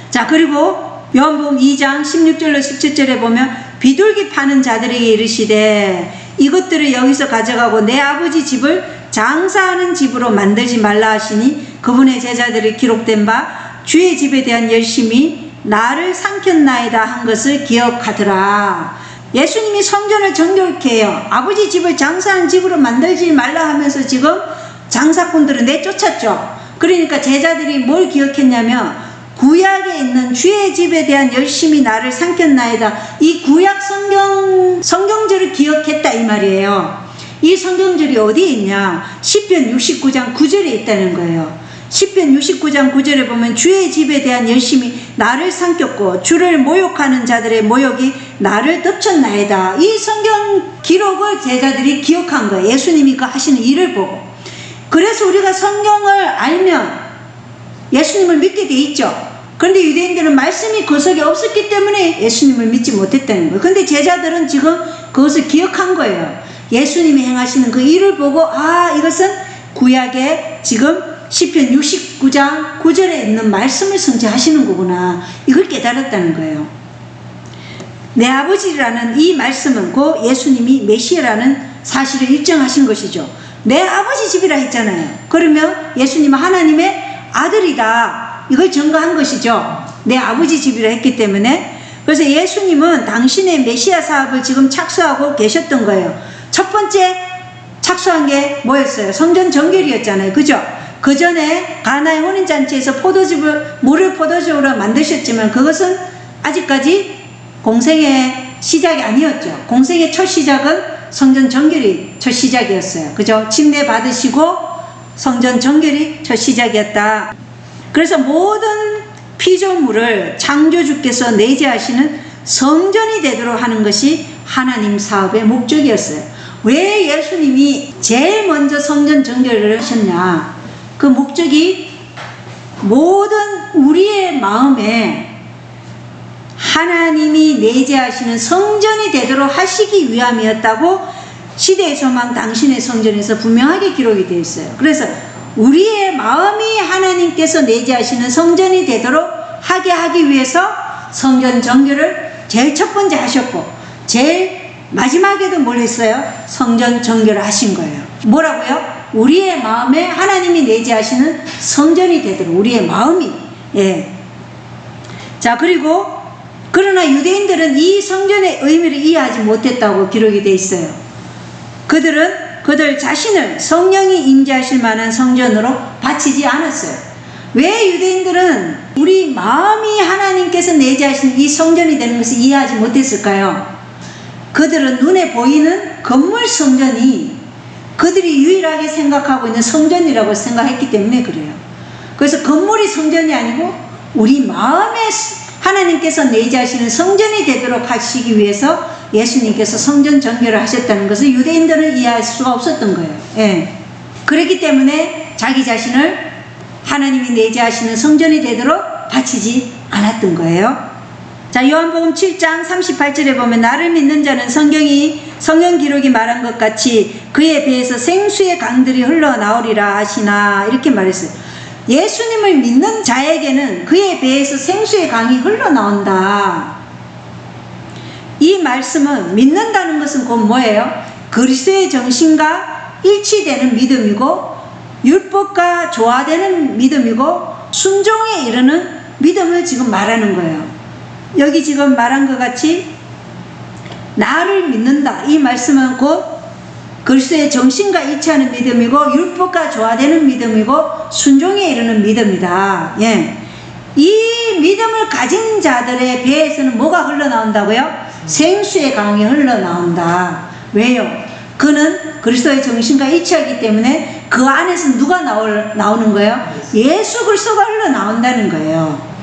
자, 그리고 요한복음 2장 16절로 17절에 보면 비둘기 파는 자들에게 이르시되 이것들을 여기서 가져가고 내 아버지 집을 장사하는 집으로 만들지 말라 하시니 그분의 제자들이 기록된 바 주의 집에 대한 열심이 나를 삼켰나이다 한 것을 기억하더라. 예수님이 성전을 정결케 해요. 아버지 집을 장사하는 집으로 만들지 말라 하면서 지금 장사꾼들을 내쫓았죠. 그러니까 제자들이 뭘 기억했냐면 구약에 있는 주의 집에 대한 열심이 나를 삼켰나이다. 이 구약 성경절을 기억했다 이 말이에요. 이 성경절이 어디에 있냐? 시편 69장 9절에 있다는 거예요. 시편 69장 9절에 보면 주의 집에 대한 열심이 나를 삼켰고 주를 모욕하는 자들의 모욕이 나를 덮쳤나이다. 이 성경 기록을 제자들이 기억한 거예요. 예수님이 그 하시는 일을 보고. 그래서 우리가 성경을 알면 예수님을 믿게 돼 있죠. 그런데 유대인들은 말씀이 그 속에 없었기 때문에 예수님을 믿지 못했다는 거예요. 그런데 제자들은 지금 그것을 기억한 거예요. 예수님이 행하시는 그 일을 보고 이것은 구약에 지금 시편 69장 9절에 있는 말씀을 성취하시는 거구나. 이걸 깨달았다는 거예요. 내 아버지라는 이 말씀은 그 예수님이 메시아라는 사실을 입증하신 것이죠. 내 아버지 집이라 했잖아요. 그러면 예수님은 하나님의 아들이다. 이걸 증거한 것이죠. 내 아버지 집이라 했기 때문에. 그래서 예수님은 당신의 메시아 사업을 지금 착수하고 계셨던 거예요. 첫 번째 착수한 게 뭐였어요? 성전 정결이었잖아요. 그죠? 그 전에 가나의 혼인잔치에서 물을 포도주로 만드셨지만 그것은 아직까지 공생의 시작이 아니었죠. 공생의 첫 시작은 성전 정결이 첫 시작이었어요. 그죠? 침례 받으시고 성전 정결이 첫 시작이었다. 그래서 모든 피조물을 창조주께서 내재하시는 성전이 되도록 하는 것이 하나님 사업의 목적이었어요. 왜 예수님이 제일 먼저 성전 정결을 하셨냐? 그 목적이 모든 우리의 마음에 하나님이 내재하시는 성전이 되도록 하시기 위함이었다고 시대의 소망 당신의 성전에서 분명하게 기록이 되어 있어요. 그래서 우리의 마음이 하나님께서 내재하시는 성전이 되도록 하게 하기 위해서 성전 정결을 제일 첫 번째 하셨고 제일 마지막에도 뭘 했어요? 성전 정결을 하신 거예요. 뭐라고요? 우리의 마음에 하나님이 내재하시는 성전이 되도록 우리의 마음이. 자, 그리고 그러나 유대인들은 이 성전의 의미를 이해하지 못했다고 기록이 되어 있어요. 그들 자신을 성령이 임재하실 만한 성전으로 바치지 않았어요. 왜 유대인들은 우리 마음이 하나님께서 내재하신 이 성전이 되는 것을 이해하지 못했을까요? 그들은 눈에 보이는 건물 성전이 그들이 유일하게 생각하고 있는 성전이라고 생각했기 때문에 그래요. 그래서 건물이 성전이 아니고 우리 마음에 하나님께서 내재하시는 성전이 되도록 하시기 위해서 예수님께서 성전 정결을 하셨다는 것을 유대인들은 이해할 수가 없었던 거예요. 그렇기 때문에 자기 자신을 하나님이 내재하시는 성전이 되도록 바치지 않았던 거예요. 자, 요한복음 7장 38절에 보면 나를 믿는 자는 성경 기록이 말한 것 같이 그의 배에서 생수의 강들이 흘러나오리라 하시나 이렇게 말했어요. 예수님을 믿는 자에게는 그의 배에서 생수의 강이 흘러나온다. 이 말씀은 믿는다는 것은 곧 뭐예요? 그리스도의 정신과 일치되는 믿음이고 율법과 조화되는 믿음이고 순종에 이르는 믿음을 지금 말하는 거예요. 여기 지금 말한 것 같이 나를 믿는다. 이 말씀은 곧 그리스도의 정신과 일치하는 믿음이고 율법과 조화되는 믿음이고 순종에 이르는 믿음이다. 이 믿음을 가진 자들의 배에서는 뭐가 흘러나온다고요? 생수의 강이 흘러나온다. 왜요? 그는 그리스도의 정신과 일치하기 때문에 그 안에서 누가 나오는 거예요? 예수 그리스도가 흘러나온다는 거예요.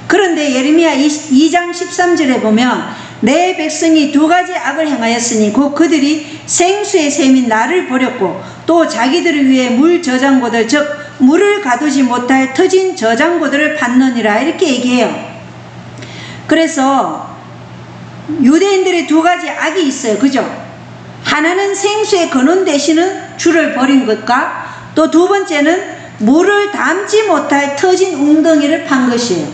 그런데 예레미야 2장 13절에 보면 내 백성이 두 가지 악을 행하였으니 곧 그들이 생수의 샘인 나를 버렸고 또 자기들을 위해 물 저장고들 즉 물을 가두지 못할 터진 저장고들을 팠느니라 이렇게 얘기해요. 그래서 유대인들의 두 가지 악이 있어요. 그죠? 하나는 생수의 근원 되시는 주를 버린 것과 또 두 번째는 물을 담지 못할 터진 웅덩이를 판 것이에요.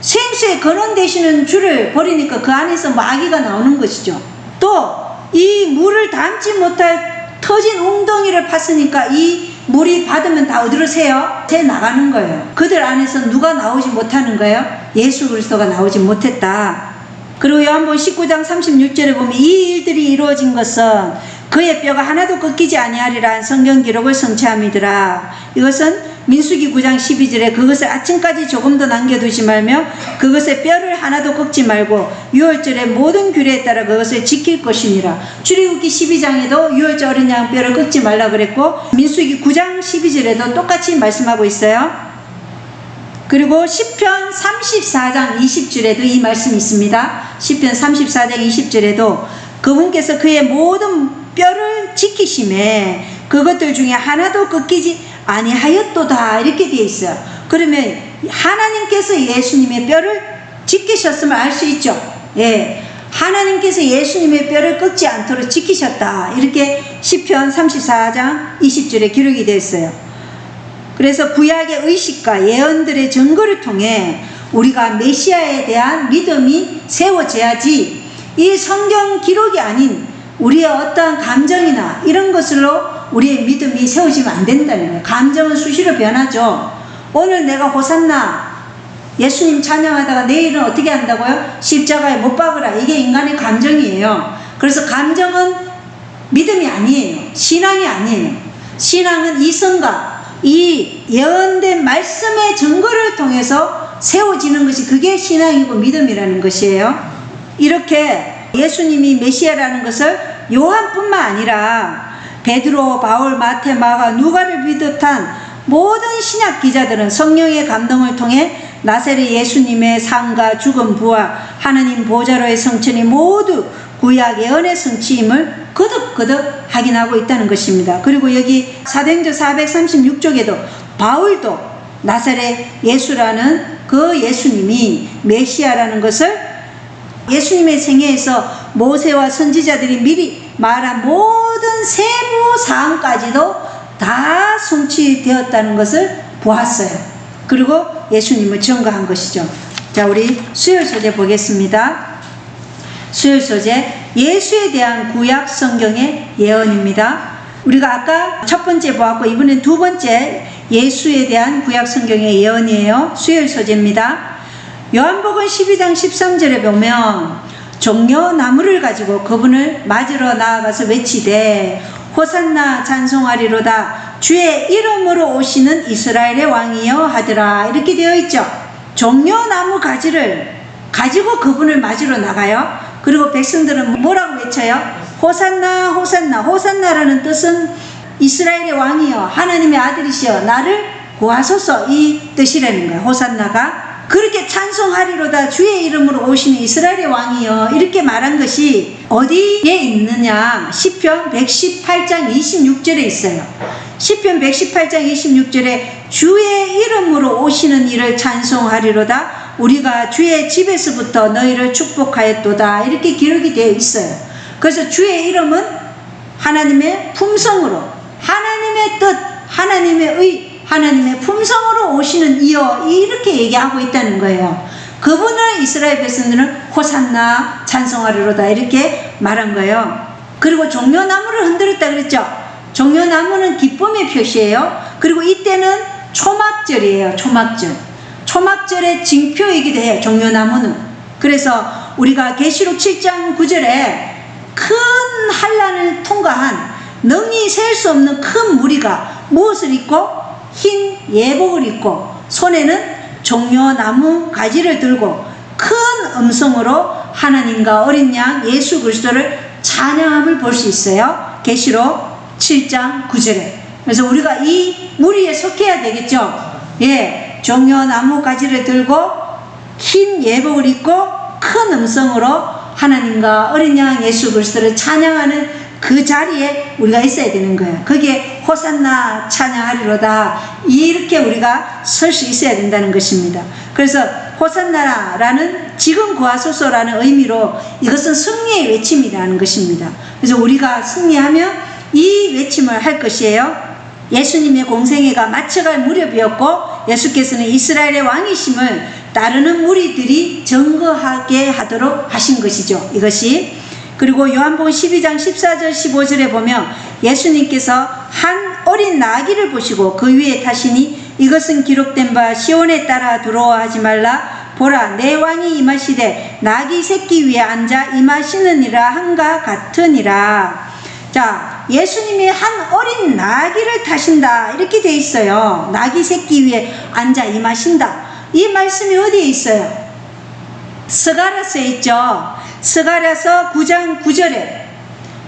생수의 근원 되시는 주를 버리니까 그 안에서 마귀가 나오는 것이죠. 또 이 물을 담지 못할 터진 웅덩이를 팠으니까 이 물이 받으면 다 어디로 새요? 새 나가는 거예요. 그들 안에서 누가 나오지 못하는 거예요? 예수 그리스도가 나오지 못했다. 그리고 요한복음 19장 36절에 보면 이 일들이 이루어진 것은 그의 뼈가 하나도 꺾이지 아니하리라 성경 기록을 성취함이더라. 이것은 민수기 9장 12절에 그것을 아침까지 조금 더 남겨두지 말며 그것의 뼈를 하나도 꺾지 말고 유월절의 모든 규례에 따라 그것을 지킬 것이니라. 출애굽기 12장에도 유월절 어린 양 뼈를 꺾지 말라 그랬고 민수기 9장 12절에도 똑같이 말씀하고 있어요. 그리고 시편 34장 20절에도 이 말씀이 있습니다. 시편 34장 20절에도 그분께서 그의 모든 뼈를 지키심에 그것들 중에 하나도 꺾이지 아니하였도다 이렇게 되어 있어요. 그러면 하나님께서 예수님의 뼈를 지키셨음을 알 수 있죠. 예, 하나님께서 예수님의 뼈를 꺾지 않도록 지키셨다 이렇게 시편 34장 20절에 기록이 되어 있어요. 그래서 구약의 의식과 예언들의 증거를 통해 우리가 메시아에 대한 믿음이 세워져야지 이 성경 기록이 아닌 우리의 어떠한 감정이나 이런 것으로 우리의 믿음이 세워지면 안 된다는 거예요. 감정은 수시로 변하죠. 오늘 내가 호산나 예수님 찬양하다가 내일은 어떻게 한다고요? 십자가에 못 박으라. 이게 인간의 감정이에요. 그래서 감정은 믿음이 아니에요. 신앙이 아니에요. 신앙은 이성과 이 예언된 말씀의 증거를 통해서 세워지는 것이 그게 신앙이고 믿음이라는 것이에요. 이렇게 예수님이 메시아라는 것을 요한뿐만 아니라 베드로, 바울, 마태, 마가, 누가를 비롯한 모든 신약 기자들은 성령의 감동을 통해 나사렛 예수님의 삶과 죽음, 부활, 하나님 보좌로의 성천이 모두 구약 예언의 성취임을 거듭거듭 확인하고 있다는 것입니다. 그리고 여기 사도행전 436쪽에도 바울도 나사렛 예수라는 그 예수님이 메시아라는 것을 예수님의 생애에서 모세와 선지자들이 미리 말한 모든 세부 사항까지도 다 성취되었다는 것을 보았어요. 그리고 예수님을 증거한 것이죠. 자, 우리 수요일 소재 보겠습니다. 수요일 소재 예수에 대한 구약 성경의 예언입니다. 우리가 아까 첫 번째 보았고 이번엔 두 번째 예수에 대한 구약 성경의 예언이에요. 수요일 소재입니다. 요한복음 12장 13절에 보면 종려나무를 가지고 그분을 맞으러 나아가서 외치되 호산나 찬송하리로다 주의 이름으로 오시는 이스라엘의 왕이여 하더라 이렇게 되어 있죠. 종려나무 가지를 가지고 그분을 맞으러 나가요. 그리고 백성들은 뭐라고 외쳐요? 호산나 호산나. 호산나라는 뜻은 이스라엘의 왕이여 하나님의 아들이시여 나를 구하소서 이 뜻이라는 거예요. 호산나가 그렇게 찬송하리로다 주의 이름으로 오시는 이스라엘의 왕이여 이렇게 말한 것이 어디에 있느냐? 시편 118장 26절에 있어요. 시편 118장 26절에 주의 이름으로 오시는 이를 찬송하리로다 우리가 주의 집에서부터 너희를 축복하였도다 이렇게 기록이 되어 있어요. 그래서 주의 이름은 하나님의 품성으로 하나님의 뜻 하나님의 의 하나님의 품성으로 오시는 이여 이렇게 얘기하고 있다는 거예요. 그분을 이스라엘 백성들은 호산나 찬송하리로다 이렇게 말한 거예요. 그리고 종려나무를 흔들었다 그랬죠. 종려나무는 기쁨의 표시예요. 그리고 이때는 초막절이에요. 초막절. 초막절의 징표이기도 해요. 종려나무는. 그래서 우리가 계시록 7장 9절에 큰 환난을 통과한 능히 셀 수 없는 큰 무리가 무엇을 입고 흰 예복을 입고 손에는 종려나무 가지를 들고 큰 음성으로 하나님과 어린 양 예수 그리스도를 찬양함을 볼 수 있어요. 계시록 7장 9절에. 그래서 우리가 이 무리에 속해야 되겠죠. 예, 종려나무 가지를 들고 흰 예복을 입고 큰 음성으로 하나님과 어린 양 예수 그리스도를 찬양하는 그 자리에 우리가 있어야 되는 거예요. 거기에 호산나 찬양하리로다 이렇게 우리가 설 수 있어야 된다는 것입니다. 그래서 호산나라는 지금 구하소서라는 의미로 이것은 승리의 외침이라는 것입니다. 그래서 우리가 승리하면 이 외침을 할 것이에요. 예수님의 공생애가 마쳐갈 무렵이었고 예수께서는 이스라엘의 왕이심을 따르는 무리들이 증거하게 하도록 하신 것이죠. 이것이. 그리고 요한복음 12장 14절 15절에 보면 예수님께서 한 어린 나귀를 보시고 그 위에 타시니 이것은 기록된 바 시온에 따라 두려워하지 말라 보라 내 왕이 임하시되 나귀 새끼 위에 앉아 임하시느니라 한가 같으니라. 자, 예수님이 한 어린 나귀를 타신다 이렇게 돼 있어요. 나귀 새끼 위에 앉아 임하신다. 이 말씀이 어디에 있어요? 스가랴서에 있죠. 스가랴서 9장 9절에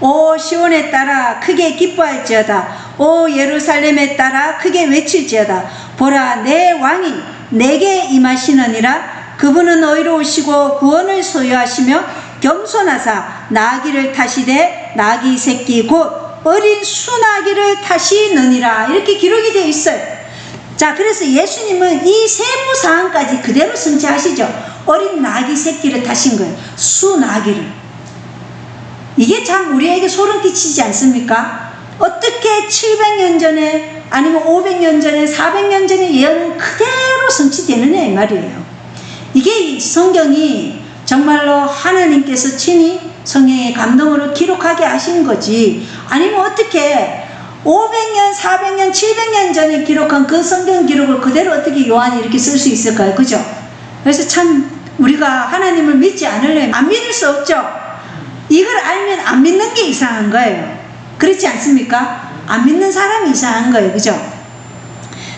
오 시온에 따라 크게 기뻐할지어다 오 예루살렘에 따라 크게 외칠지어다 보라 내 왕이 내게 임하시느니라 그분은 의로우시고 구원을 소유하시며 겸손하사 나귀를 타시되 나귀 새끼 곧 어린 수나귀를 타시느니라 이렇게 기록이 되어 있어요. 자, 그래서 예수님은 이 세부 사항까지 그대로 성취하시죠. 어린 나귀 새끼를 타신 거예요. 수나귀를. 이게 참 우리에게 소름 끼치지 않습니까? 어떻게 700년 전에 아니면 500년 전에 400년 전에 예언은 그대로 성취되느냐 이 말이에요. 이게 성경이 정말로 하나님께서 친히 성령의 감동으로 기록하게 하신 거지 아니면 어떻게 500년, 400년, 700년 전에 기록한 그 성경 기록을 그대로 어떻게 요한이 이렇게 쓸 수 있을까요? 그죠? 그래서 참 우리가 하나님을 믿지 않으려면 안 믿을 수 없죠. 이걸 알면 안 믿는 게 이상한 거예요. 그렇지 않습니까? 안 믿는 사람이 이상한 거예요. 그죠?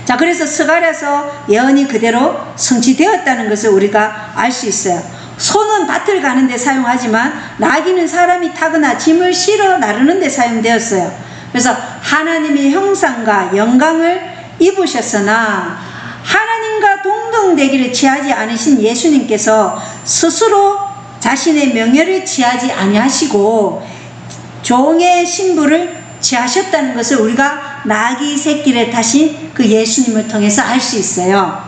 자, 그래서 스가랴서 예언이 그대로 성취되었다는 것을 우리가 알 수 있어요. 소는 밭을 가는 데 사용하지만 나귀는 사람이 타거나 짐을 실어 나르는 데 사용되었어요. 그래서 하나님의 형상과 영광을 입으셨으나 하나님과 동등되기를 취하지 않으신 예수님께서 스스로 자신의 명예를 취하지 아니하시고 종의 신부를 취하셨다는 것을 우리가 나귀 새끼를 타신 그 예수님을 통해서 알 수 있어요.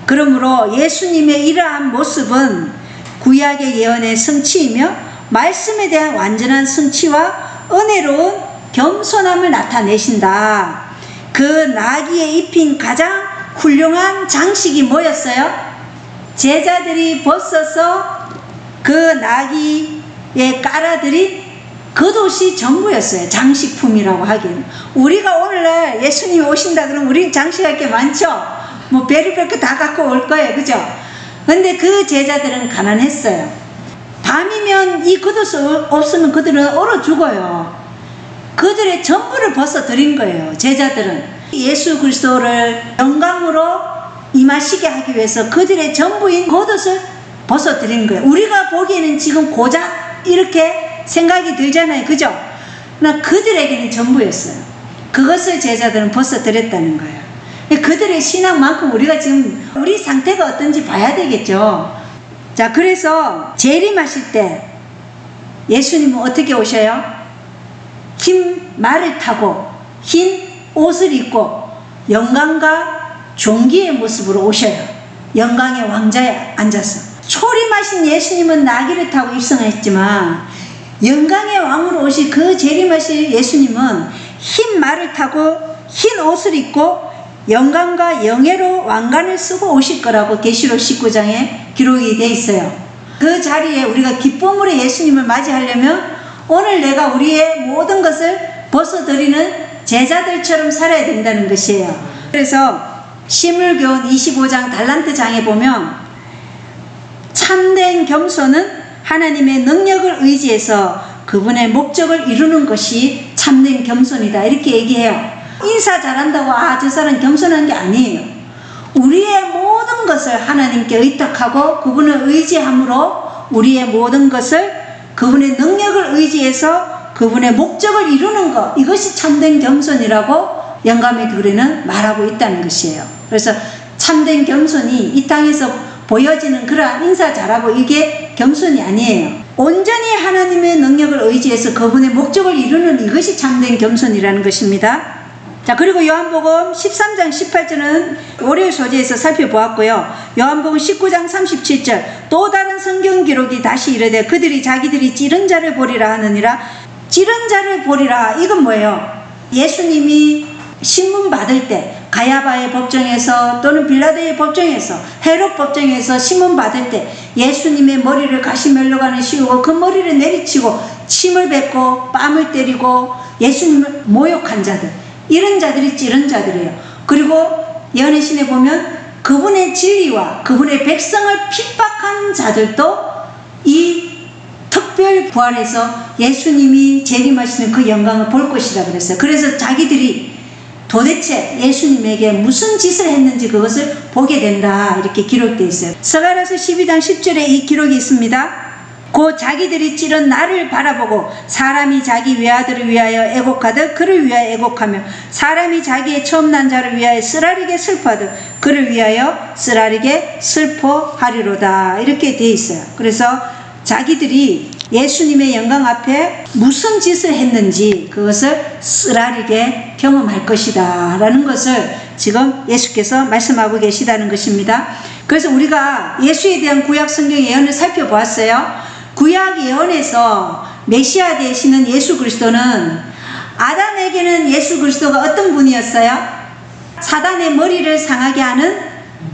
그러므로 예수님의 이러한 모습은 구약의 예언의 성취이며 말씀에 대한 완전한 성취와 은혜로운 겸손함을 나타내신다. 그 나귀에 입힌 가장 훌륭한 장식이 뭐였어요? 제자들이 벗어서 그 나귀에 깔아들인 겉옷이 전부였어요. 장식품이라고 하기에는. 우리가 오늘날 예수님이 오신다 그러면 우리 장식할 게 많죠. 뭐 별의별 거 다 갖고 올 거예요. 그죠? 근데 그 제자들은 가난했어요. 밤이면 이 겉옷 없으면 그들은 얼어 죽어요. 그들의 전부를 벗어드린 거예요. 제자들은 예수 그리스도를 영광으로 임하시게 하기 위해서 그들의 전부인 겉옷을 벗어드린 거예요. 우리가 보기에는 지금 고작 이렇게 생각이 들잖아요. 그죠? 그러나 그들에게는 전부였어요. 그것을 제자들은 벗어드렸다는 거예요. 그들의 신앙만큼 우리가 지금 우리 상태가 어떤지 봐야 되겠죠. 자, 그래서 재림하실 때 예수님은 어떻게 오셔요? 흰 말을 타고 흰 옷을 입고 영광과 존귀의 모습으로 오셔요. 영광의 왕자에 앉아서. 초림하신 예수님은 나귀를 타고 입성했지만 영광의 왕으로 오실 그 재림하실 예수님은 흰 말을 타고 흰 옷을 입고 영광과 영예로 왕관을 쓰고 오실 거라고 계시록 19장에 기록이 되어 있어요. 그 자리에 우리가 기쁨으로 예수님을 맞이하려면 오늘 내가 우리의 모든 것을 벗어드리는 제자들처럼 살아야 된다는 것이에요. 그래서 시물교훈 25장 달란트 장에 보면 참된 겸손은 하나님의 능력을 의지해서 그분의 목적을 이루는 것이 참된 겸손이다 이렇게 얘기해요. 인사 잘한다고 저 사람 겸손한 게 아니에요. 우리의 모든 것을 하나님께 의탁하고 그분을 의지함으로 우리의 모든 것을 그분의 능력을 의지해서 그분의 목적을 이루는 것, 이것이 참된 겸손이라고 영감의 교리는 말하고 있다는 것이에요. 그래서 참된 겸손이 이 땅에서 보여지는 그러한 인사 잘하고 이게 겸손이 아니에요. 온전히 하나님의 능력을 의지해서 그분의 목적을 이루는 이것이 참된 겸손이라는 것입니다. 자, 그리고 요한복음 13장 18절은 월요일 소재에서 살펴보았고요. 요한복음 19장 37절 또 다른 성경 기록이 다시 이르되 그들이 자기들이 찌른 자를 보리라 하느니라. 찌른 자를 보리라, 이건 뭐예요? 예수님이 신문 받을 때 가야바의 법정에서 또는 빌라도의 법정에서 헤롯 법정에서 신문 받을 때 예수님의 머리를 가시멜로간에 씌우고 그 머리를 내리치고 침을 뱉고 뺨을 때리고 예수님을 모욕한 자들, 이런 자들이 찌른 자들이에요. 그리고 예언의 신에 보면 그분의 진리와 그분의 백성을 핍박한 자들도 이 특별 부활에서 예수님이 재림하시는 그 영광을 볼 것이라 그랬어요. 그래서 자기들이 도대체 예수님에게 무슨 짓을 했는지 그것을 보게 된다, 이렇게 기록되어 있어요. 스가랴서 12장 10절에 이 기록이 있습니다. 곧 자기들이 찌른 나를 바라보고 사람이 자기 외아들을 위하여 애곡하듯 그를 위하여 애곡하며 사람이 자기의 처음 난 자를 위하여 쓰라리게 슬퍼하듯 그를 위하여 쓰라리게 슬퍼하리로다, 이렇게 되어 있어요. 그래서 자기들이 예수님의 영광 앞에 무슨 짓을 했는지 그것을 쓰라리게 경험할 것이다 라는 것을 지금 예수께서 말씀하고 계시다는 것입니다. 그래서 우리가 예수에 대한 구약 성경 예언을 살펴보았어요. 구약 예언에서 메시아 되시는 예수 그리스도는 아담에게는 예수 그리스도가 어떤 분이었어요? 사단의 머리를 상하게 하는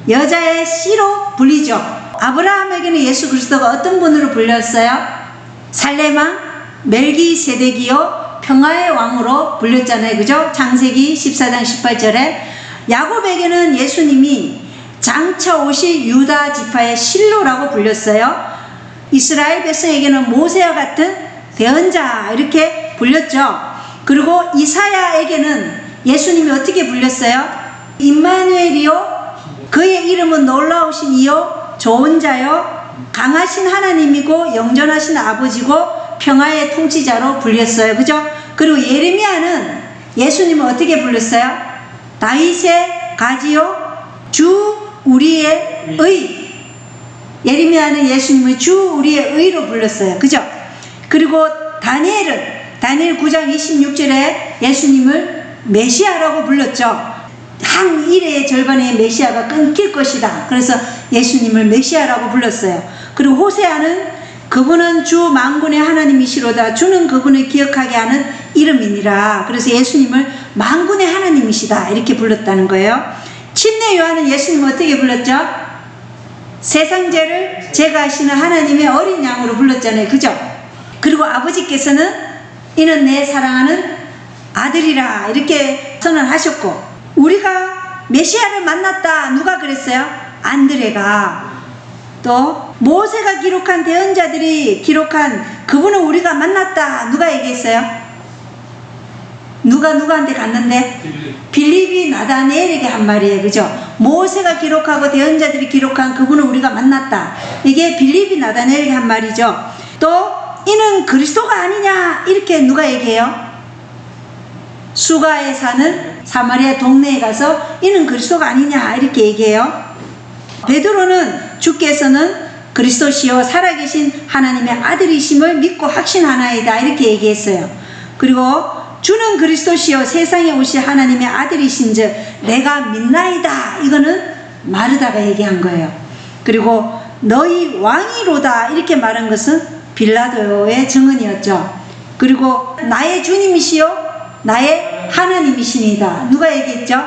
여자의 씨로 불리죠. 아브라함에게는 예수 그리스도가 어떤 분으로 불렸어요? 살레망 멜기세덱이요 평화의 왕으로 불렸잖아요. 그죠? 창세기 14장 18절에 야곱에게는 예수님이 장차 오실 유다 지파의 실로라고 불렸어요. 이스라엘 백성에게는 모세와 같은 대언자 이렇게 불렸죠. 그리고 이사야에게는 예수님이 어떻게 불렸어요? 임마누엘이요 그의 이름은 놀라우신 이요 좋은 자요 강하신 하나님이고 영존하신 아버지고 평화의 통치자로 불렸어요. 그죠? 그리고 예레미야는 예수님을 어떻게 불렀어요? 다윗의 가지요 주 우리의 의. 예레미야는 예수님을 주 우리의 의로 불렀어요. 그죠? 그리고 다니엘 9장 26절에 예수님을 메시아라고 불렀죠. 한 일의 절반의 메시아가 끊길 것이다. 그래서 예수님을 메시아라고 불렀어요. 그리고 호세아는 그분은 주 만군의 하나님이시로다. 주는 그분을 기억하게 하는 이름이니라. 그래서 예수님을 만군의 하나님이시다 이렇게 불렀다는 거예요. 침례 요한은 예수님을 어떻게 불렀죠? 세상 죄를 제거하시는 하나님의 어린 양으로 불렀잖아요. 그죠? 그리고 아버지께서는 이는 내 사랑하는 아들이라 이렇게 선언하셨고, 우리가 메시아를 만났다 누가 그랬어요? 안드레가. 또 모세가 기록한 대언자들이 기록한 그분은 우리가 만났다 누가 얘기했어요? 누구한테 갔는데? 빌립이 나다니엘에게 한 말이에요. 그죠? 모세가 기록하고 대언자들이 기록한 그분은 우리가 만났다. 이게 빌립이 나다니엘에게 한 말이죠. 또 이는 그리스도가 아니냐 이렇게 누가 얘기해요? 수가에 사는 사마리아 동네에 가서 이는 그리스도가 아니냐 이렇게 얘기해요. 베드로는 주께서는 그리스도시요 살아계신 하나님의 아들이심을 믿고 확신하나이다 이렇게 얘기했어요. 그리고 주는 그리스도시요 세상에 오실 하나님의 아들이신즉 내가 믿나이다 이거는 마르다가 얘기한 거예요. 그리고 너희 왕이로다 이렇게 말한 것은 빌라도의 증언이었죠. 그리고 나의 주님이시요 나의 하나님이시니다 누가 얘기했죠?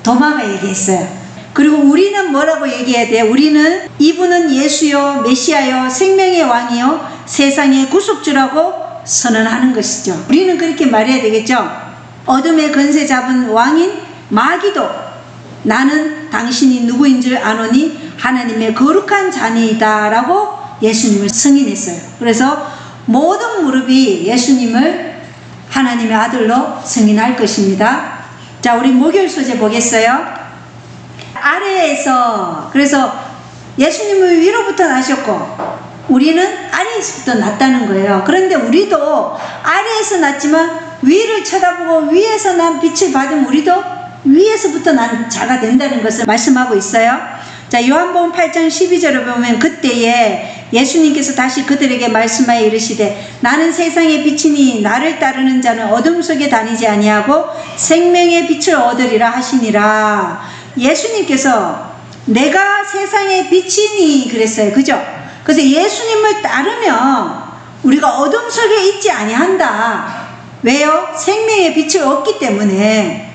도마가 얘기했어요. 그리고 우리는 뭐라고 얘기해야 돼요? 우리는 이분은 예수요 메시아요 생명의 왕이요 세상의 구속주라고 선언하는 것이죠. 우리는 그렇게 말해야 되겠죠. 어둠의 권세 잡은 왕인 마귀도 나는 당신이 누구인 줄 아노니 하나님의 거룩한 자니이다 라고 예수님을 승인했어요. 그래서 모든 무릎이 예수님을 하나님의 아들로 승인할 것입니다. 자, 우리 목요일 소재 보겠어요. 아래에서, 그래서 예수님을 위로부터 나셨고 우리는 아래에서부터 났다는 거예요. 그런데 우리도 아래에서 났지만 위를 쳐다보고 위에서 난 빛을 받은 우리도 위에서부터 난 자가 된다는 것을 말씀하고 있어요. 자, 요한복음 8장 12절을 보면 그때에 예수님께서 다시 그들에게 말씀하여 이르시되 나는 세상의 빛이니 나를 따르는 자는 어둠 속에 다니지 아니하고 생명의 빛을 얻으리라 하시니라. 예수님께서 내가 세상의 빛이니 그랬어요. 그죠? 그래서 예수님을 따르면 우리가 어둠 속에 있지 아니한다. 왜요? 생명의 빛을 얻기 때문에.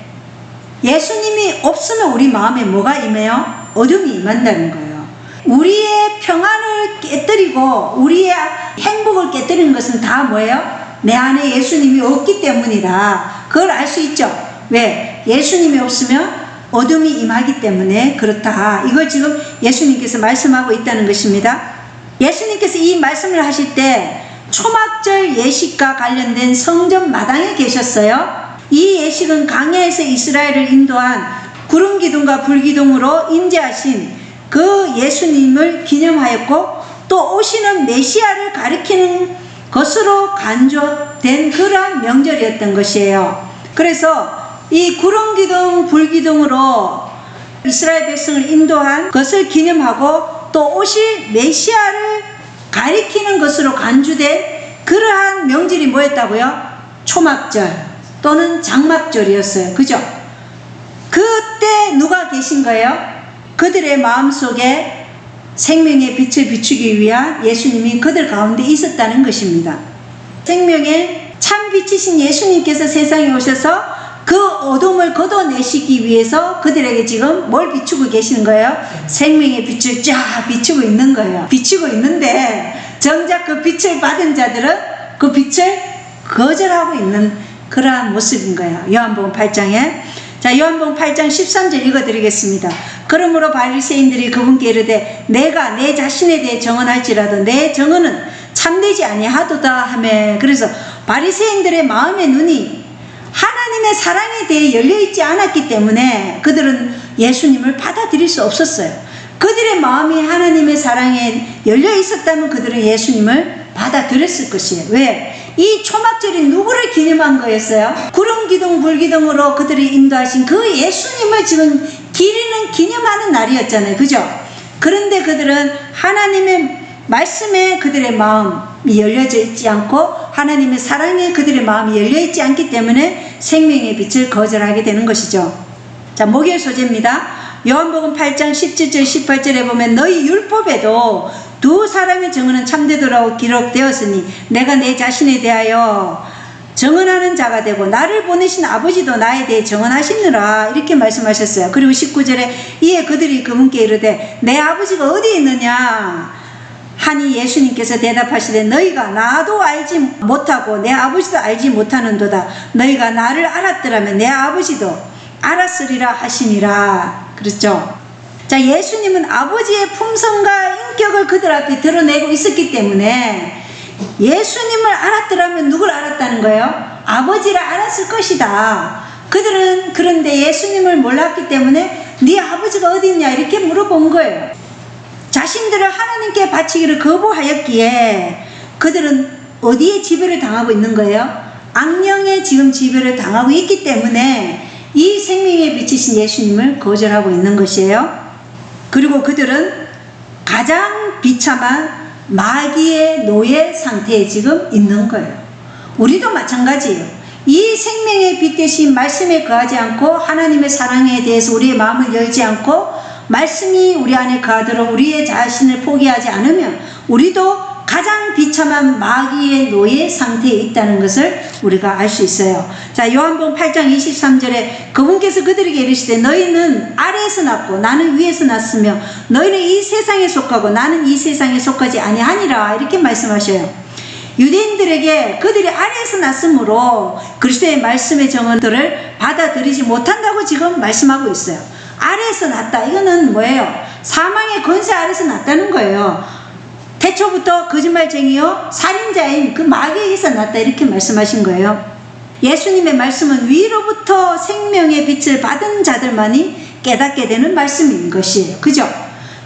예수님이 없으면 우리 마음에 뭐가 임해요? 어둠이 임한다는 거예요. 우리의 평안을 깨뜨리고 우리의 행복을 깨뜨리는 것은 다 뭐예요? 내 안에 예수님이 없기 때문이다. 그걸 알 수 있죠. 왜? 예수님이 없으면 어둠이 임하기 때문에 그렇다. 이걸 지금 예수님께서 말씀하고 있다는 것입니다. 예수님께서 이 말씀을 하실 때 초막절 예식과 관련된 성전 마당에 계셨어요. 이 예식은 광야에서 이스라엘을 인도한 구름 기둥과 불 기둥으로 임재하신 그 예수님을 기념하였고 또 오시는 메시아를 가리키는 것으로 간주된 그러한 명절이었던 것이에요. 그래서 이 구름 기둥, 불 기둥으로 이스라엘 백성을 인도한 것을 기념하고 또 오실 메시아를 가리키는 것으로 간주된 그러한 명절이 뭐였다고요? 초막절 또는 장막절이었어요. 그죠? 그때 누가 계신 거예요? 그들의 마음속에 생명의 빛을 비추기 위한 예수님이 그들 가운데 있었다는 것입니다. 생명의 참 빛이신 예수님께서 세상에 오셔서 그 어둠을 걷어내시기 위해서 그들에게 지금 뭘 비추고 계시는 거예요? 생명의 빛을 쫙 비추고 있는 거예요. 비추고 있는데 정작 그 빛을 받은 자들은 그 빛을 거절하고 있는 그러한 모습인 거예요. 요한복음 8장에. 자, 요한복음 8장 13절 읽어드리겠습니다. 그러므로 바리새인들이 그분께 이르되 내가 내 자신에 대해 정언할지라도 내 정언은 참되지 아니하도다 하매. 그래서 바리새인들의 마음의 눈이 하나님의 사랑에 대해 열려있지 않았기 때문에 그들은 예수님을 받아들일 수 없었어요. 그들의 마음이 하나님의 사랑에 열려있었다면 그들은 예수님을 받아들였을 것이에요. 왜? 이 초막절이 누구를 기념한 거였어요? 구름 기둥, 불 기둥으로 그들이 인도하신 그 예수님을 지금 기념하는 날이었잖아요. 그죠? 그런데 그들은 하나님의 말씀에 그들의 마음이 열려져 있지 않고 하나님의 사랑에 그들의 마음이 열려있지 않기 때문에 생명의 빛을 거절하게 되는 것이죠. 자, 목요일 소재입니다. 요한복음 8장 17절 18절에 보면 너희 율법에도 두 사람의 증언은 참되도록 기록되었으니 내가 내 자신에 대하여 증언하는 자가 되고 나를 보내신 아버지도 나에 대해 증언하시느라 이렇게 말씀하셨어요. 그리고 19절에 이에 그들이 그분께 이르되 내 아버지가 어디 있느냐 하니 예수님께서 대답하시되 너희가 나도 알지 못하고 내 아버지도 알지 못하는도다. 너희가 나를 알았더라면 내 아버지도 알았으리라 하시니라. 그렇죠? 자, 예수님은 아버지의 품성과 인격을 그들 앞에 드러내고 있었기 때문에 예수님을 알았더라면 누굴 알았다는 거예요? 아버지를 알았을 것이다. 그들은 그런데 예수님을 몰랐기 때문에 네 아버지가 어디 있냐 이렇게 물어본 거예요. 자신들을 하나님께 바치기를 거부하였기에 그들은 어디에 지배를 당하고 있는 거예요? 악령에 지금 지배를 당하고 있기 때문에 이 생명의 빛이신 예수님을 거절하고 있는 것이에요. 그리고 그들은 가장 비참한 마귀의 노예 상태에 지금 있는 거예요. 우리도 마찬가지예요. 이 생명의 빛 대신 말씀에 거하지 않고 하나님의 사랑에 대해서 우리의 마음을 열지 않고 말씀이 우리 안에 거하도록 우리의 자신을 포기하지 않으면 우리도 가장 비참한 마귀의 노예 상태에 있다는 것을 우리가 알 수 있어요. 자, 요한복음 8장 23절에 그분께서 그들에게 이르시되 너희는 아래에서 났고 나는 위에서 났으며 너희는 이 세상에 속하고 나는 이 세상에 속하지 아니하니라 이렇게 말씀하셔요. 유대인들에게 그들이 아래에서 났으므로 그리스도의 말씀의 정언들을 받아들이지 못한다고 지금 말씀하고 있어요. 아래에서 났다. 이거는 뭐예요? 사망의 권세 아래에서 났다는 거예요. 태초부터 거짓말쟁이요 살인자인 그 마귀에게서 났다 이렇게 말씀하신 거예요. 예수님의 말씀은 위로부터 생명의 빛을 받은 자들만이 깨닫게 되는 말씀인 것이에요. 그죠?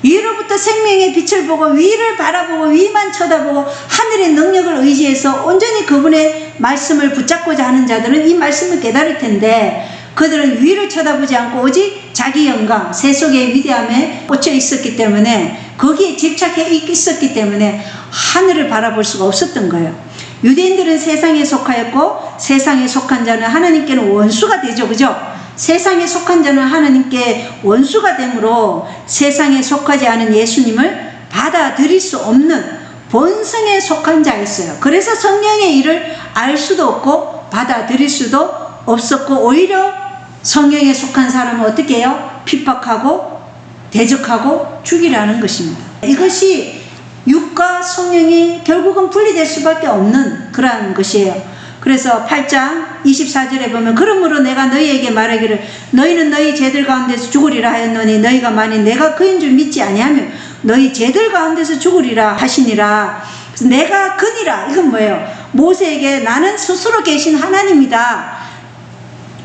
위로부터 생명의 빛을 보고 위를 바라보고 위만 쳐다보고 하늘의 능력을 의지해서 온전히 그분의 말씀을 붙잡고자 하는 자들은 이 말씀을 깨달을 텐데 그들은 위를 쳐다보지 않고 오직 자기 영광, 세속의 위대함에 꽂혀 있었기 때문에, 거기에 집착해 있었기 때문에 하늘을 바라볼 수가 없었던 거예요. 유대인들은 세상에 속하였고 세상에 속한 자는 하나님께는 원수가 되죠. 그죠? 세상에 속한 자는 하나님께 원수가 되므로 세상에 속하지 않은 예수님을 받아들일 수 없는 본성에 속한 자였어요. 그래서 성령의 일을 알 수도 없고 받아들일 수도 없었고, 오히려 성령에 속한 사람은 어떻게 해요? 핍박하고 대적하고 죽이라는 것입니다. 이것이 육과 성령이 결국은 분리될 수밖에 없는 그러한 것이에요. 그래서 8장 24절에 보면, 그러므로 내가 너희에게 말하기를 너희는 너희 죄들 가운데서 죽으리라 하였노니 너희가 만일 내가 그인 줄 믿지 아니하면 너희 죄들 가운데서 죽으리라 하시니라. 그래서 내가 그니라, 이건 뭐예요? 모세에게 나는 스스로 계신 하나님이다.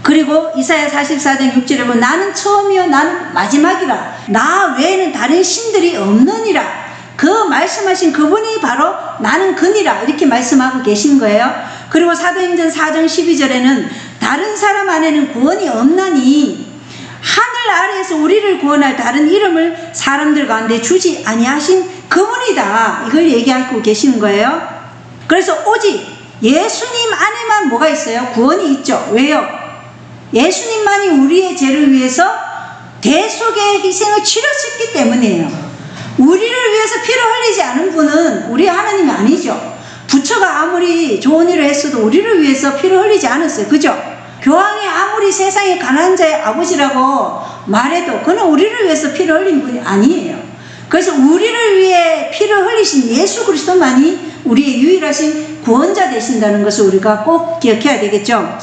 그리고 이사야 44장 6절에 보면 나는 처음이요 나는 마지막이라, 나 외에는 다른 신들이 없느니라. 그 말씀하신 그분이 바로 나는 그니라, 이렇게 말씀하고 계신 거예요. 그리고 사도행전 4장 12절에는 다른 사람 안에는 구원이 없나니 하늘 아래에서 우리를 구원할 다른 이름을 사람들 가운데 주지 아니하신 그분이다, 이걸 얘기하고 계시는 거예요. 그래서 오직 예수님 안에만 뭐가 있어요? 구원이 있죠. 왜요? 예수님만이 우리의 죄를 위해서 대속의 희생을 치렀었기 때문이에요. 우리를 위해서 피를 흘리지 않은 분은 우리 하나님이 아니죠. 부처가 아무리 좋은 일을 했어도 우리를 위해서 피를 흘리지 않았어요. 그죠? 교황이 아무리 세상의 가난한 자의 아버지라고 말해도 그는 우리를 위해서 피를 흘린 분이 아니에요. 그래서 우리를 위해 피를 흘리신 예수 그리스도만이 우리의 유일하신 구원자 되신다는 것을 우리가 꼭 기억해야 되겠죠.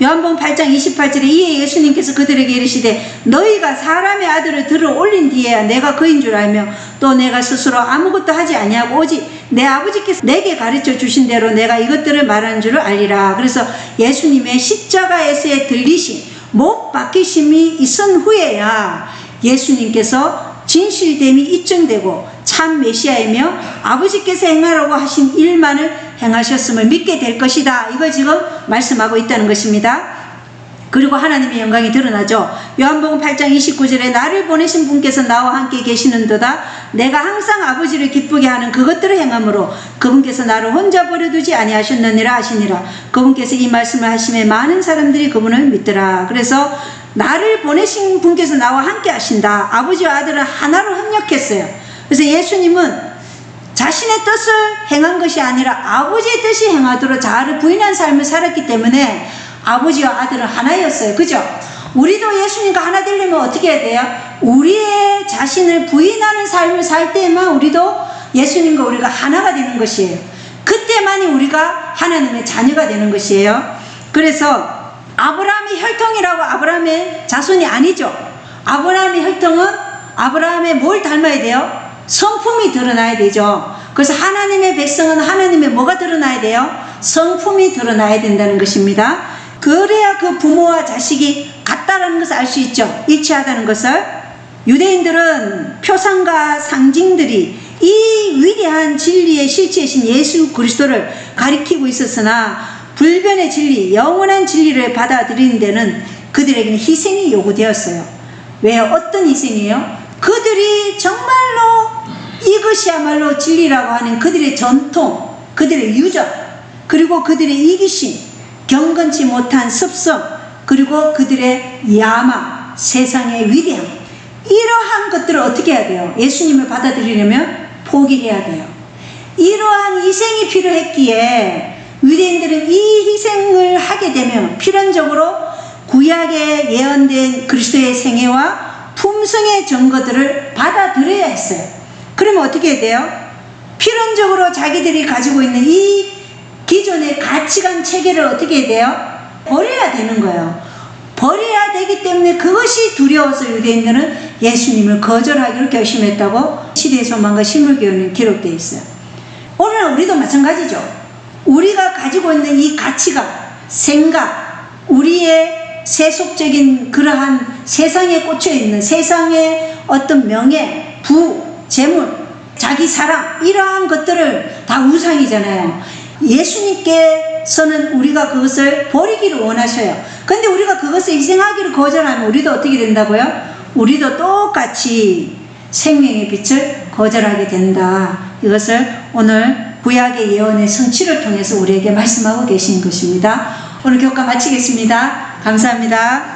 요한복음 8장 28절에 이에 예수님께서 그들에게 이르시되 너희가 사람의 아들을 들어 올린 뒤에야 내가 그인 줄 알며 또 내가 스스로 아무것도 하지 아니하고 오직 내 아버지께서 내게 가르쳐 주신 대로 내가 이것들을 말하는 줄을 알리라. 그래서 예수님의 십자가에서의 들리심, 못 박히심이 있은 후에야 예수님께서 진실됨이 입증되고 참 메시아이며 아버지께서 행하라고 하신 일만을 행하셨음을 믿게 될 것이다, 이걸 지금 말씀하고 있다는 것입니다. 그리고 하나님의 영광이 드러나죠. 요한복음 8장 29절에 나를 보내신 분께서 나와 함께 계시는도다 내가 항상 아버지를 기쁘게 하는 그것들을 행함으로 그분께서 나를 혼자 버려두지 아니하셨느니라 하시니라. 그분께서 이 말씀을 하심에 많은 사람들이 그분을 믿더라. 그래서 나를 보내신 분께서 나와 함께 하신다. 아버지와 아들은 하나로 협력했어요. 그래서 예수님은 자신의 뜻을 행한 것이 아니라 아버지의 뜻이 행하도록 자아를 부인한 삶을 살았기 때문에 아버지와 아들은 하나였어요. 그죠? 우리도 예수님과 하나 되려면 어떻게 해야 돼요? 우리의 자신을 부인하는 삶을 살 때만 우리도 예수님과 우리가 하나가 되는 것이에요. 그때만이 우리가 하나님의 자녀가 되는 것이에요. 그래서 아브라함이 혈통이라고 아브라함의 자손이 아니죠. 아브라함의 혈통은 아브라함의 뭘 닮아야 돼요? 성품이 드러나야 되죠. 그래서 하나님의 백성은 하나님의 뭐가 드러나야 돼요? 성품이 드러나야 된다는 것입니다. 그래야 그 부모와 자식이 같다라는 것을 알 수 있죠. 일치하다는 것을. 유대인들은 표상과 상징들이 이 위대한 진리의 실체이신 예수 그리스도를 가리키고 있었으나 불변의 진리, 영원한 진리를 받아들이는 데는 그들에게는 희생이 요구되었어요. 왜요? 어떤 희생이에요? 그들이 정말로 이것이야말로 진리라고 하는 그들의 전통, 그들의 유전, 그리고 그들의 이기심, 경건치 못한 습성, 그리고 그들의 야망, 세상의 위대함, 이러한 것들을 어떻게 해야 돼요? 예수님을 받아들이려면 포기해야 돼요. 이러한 희생이 필요했기에 유대인들은 이 희생을 하게 되면 필연적으로 구약에 예언된 그리스도의 생애와 품성의 증거들을 받아들여야 했어요. 그러면 어떻게 해야 돼요? 필연적으로 자기들이 가지고 있는 이 기존의 가치관 체계를 어떻게 해야 돼요? 버려야 되는 거예요. 버려야 되기 때문에 그것이 두려워서 유대인들은 예수님을 거절하기로 결심했다고 시대의 소망과 실물교훈에 기록되어 있어요. 오늘 우리도 마찬가지죠. 우리가 가지고 있는 이 가치관, 생각, 우리의 세속적인 그러한 세상에 꽂혀있는 세상의 어떤 명예, 부, 재물, 자기 사랑, 이러한 것들을 다 우상이잖아요. 예수님께 하나님께서는 우리가 그것을 버리기를 원하셔요. 근데 우리가 그것을 희생하기를 거절하면 우리도 어떻게 된다고요? 우리도 똑같이 생명의 빛을 거절하게 된다. 이것을 오늘 구약의 예언의 성취를 통해서 우리에게 말씀하고 계신 것입니다. 오늘 교과 마치겠습니다. 감사합니다.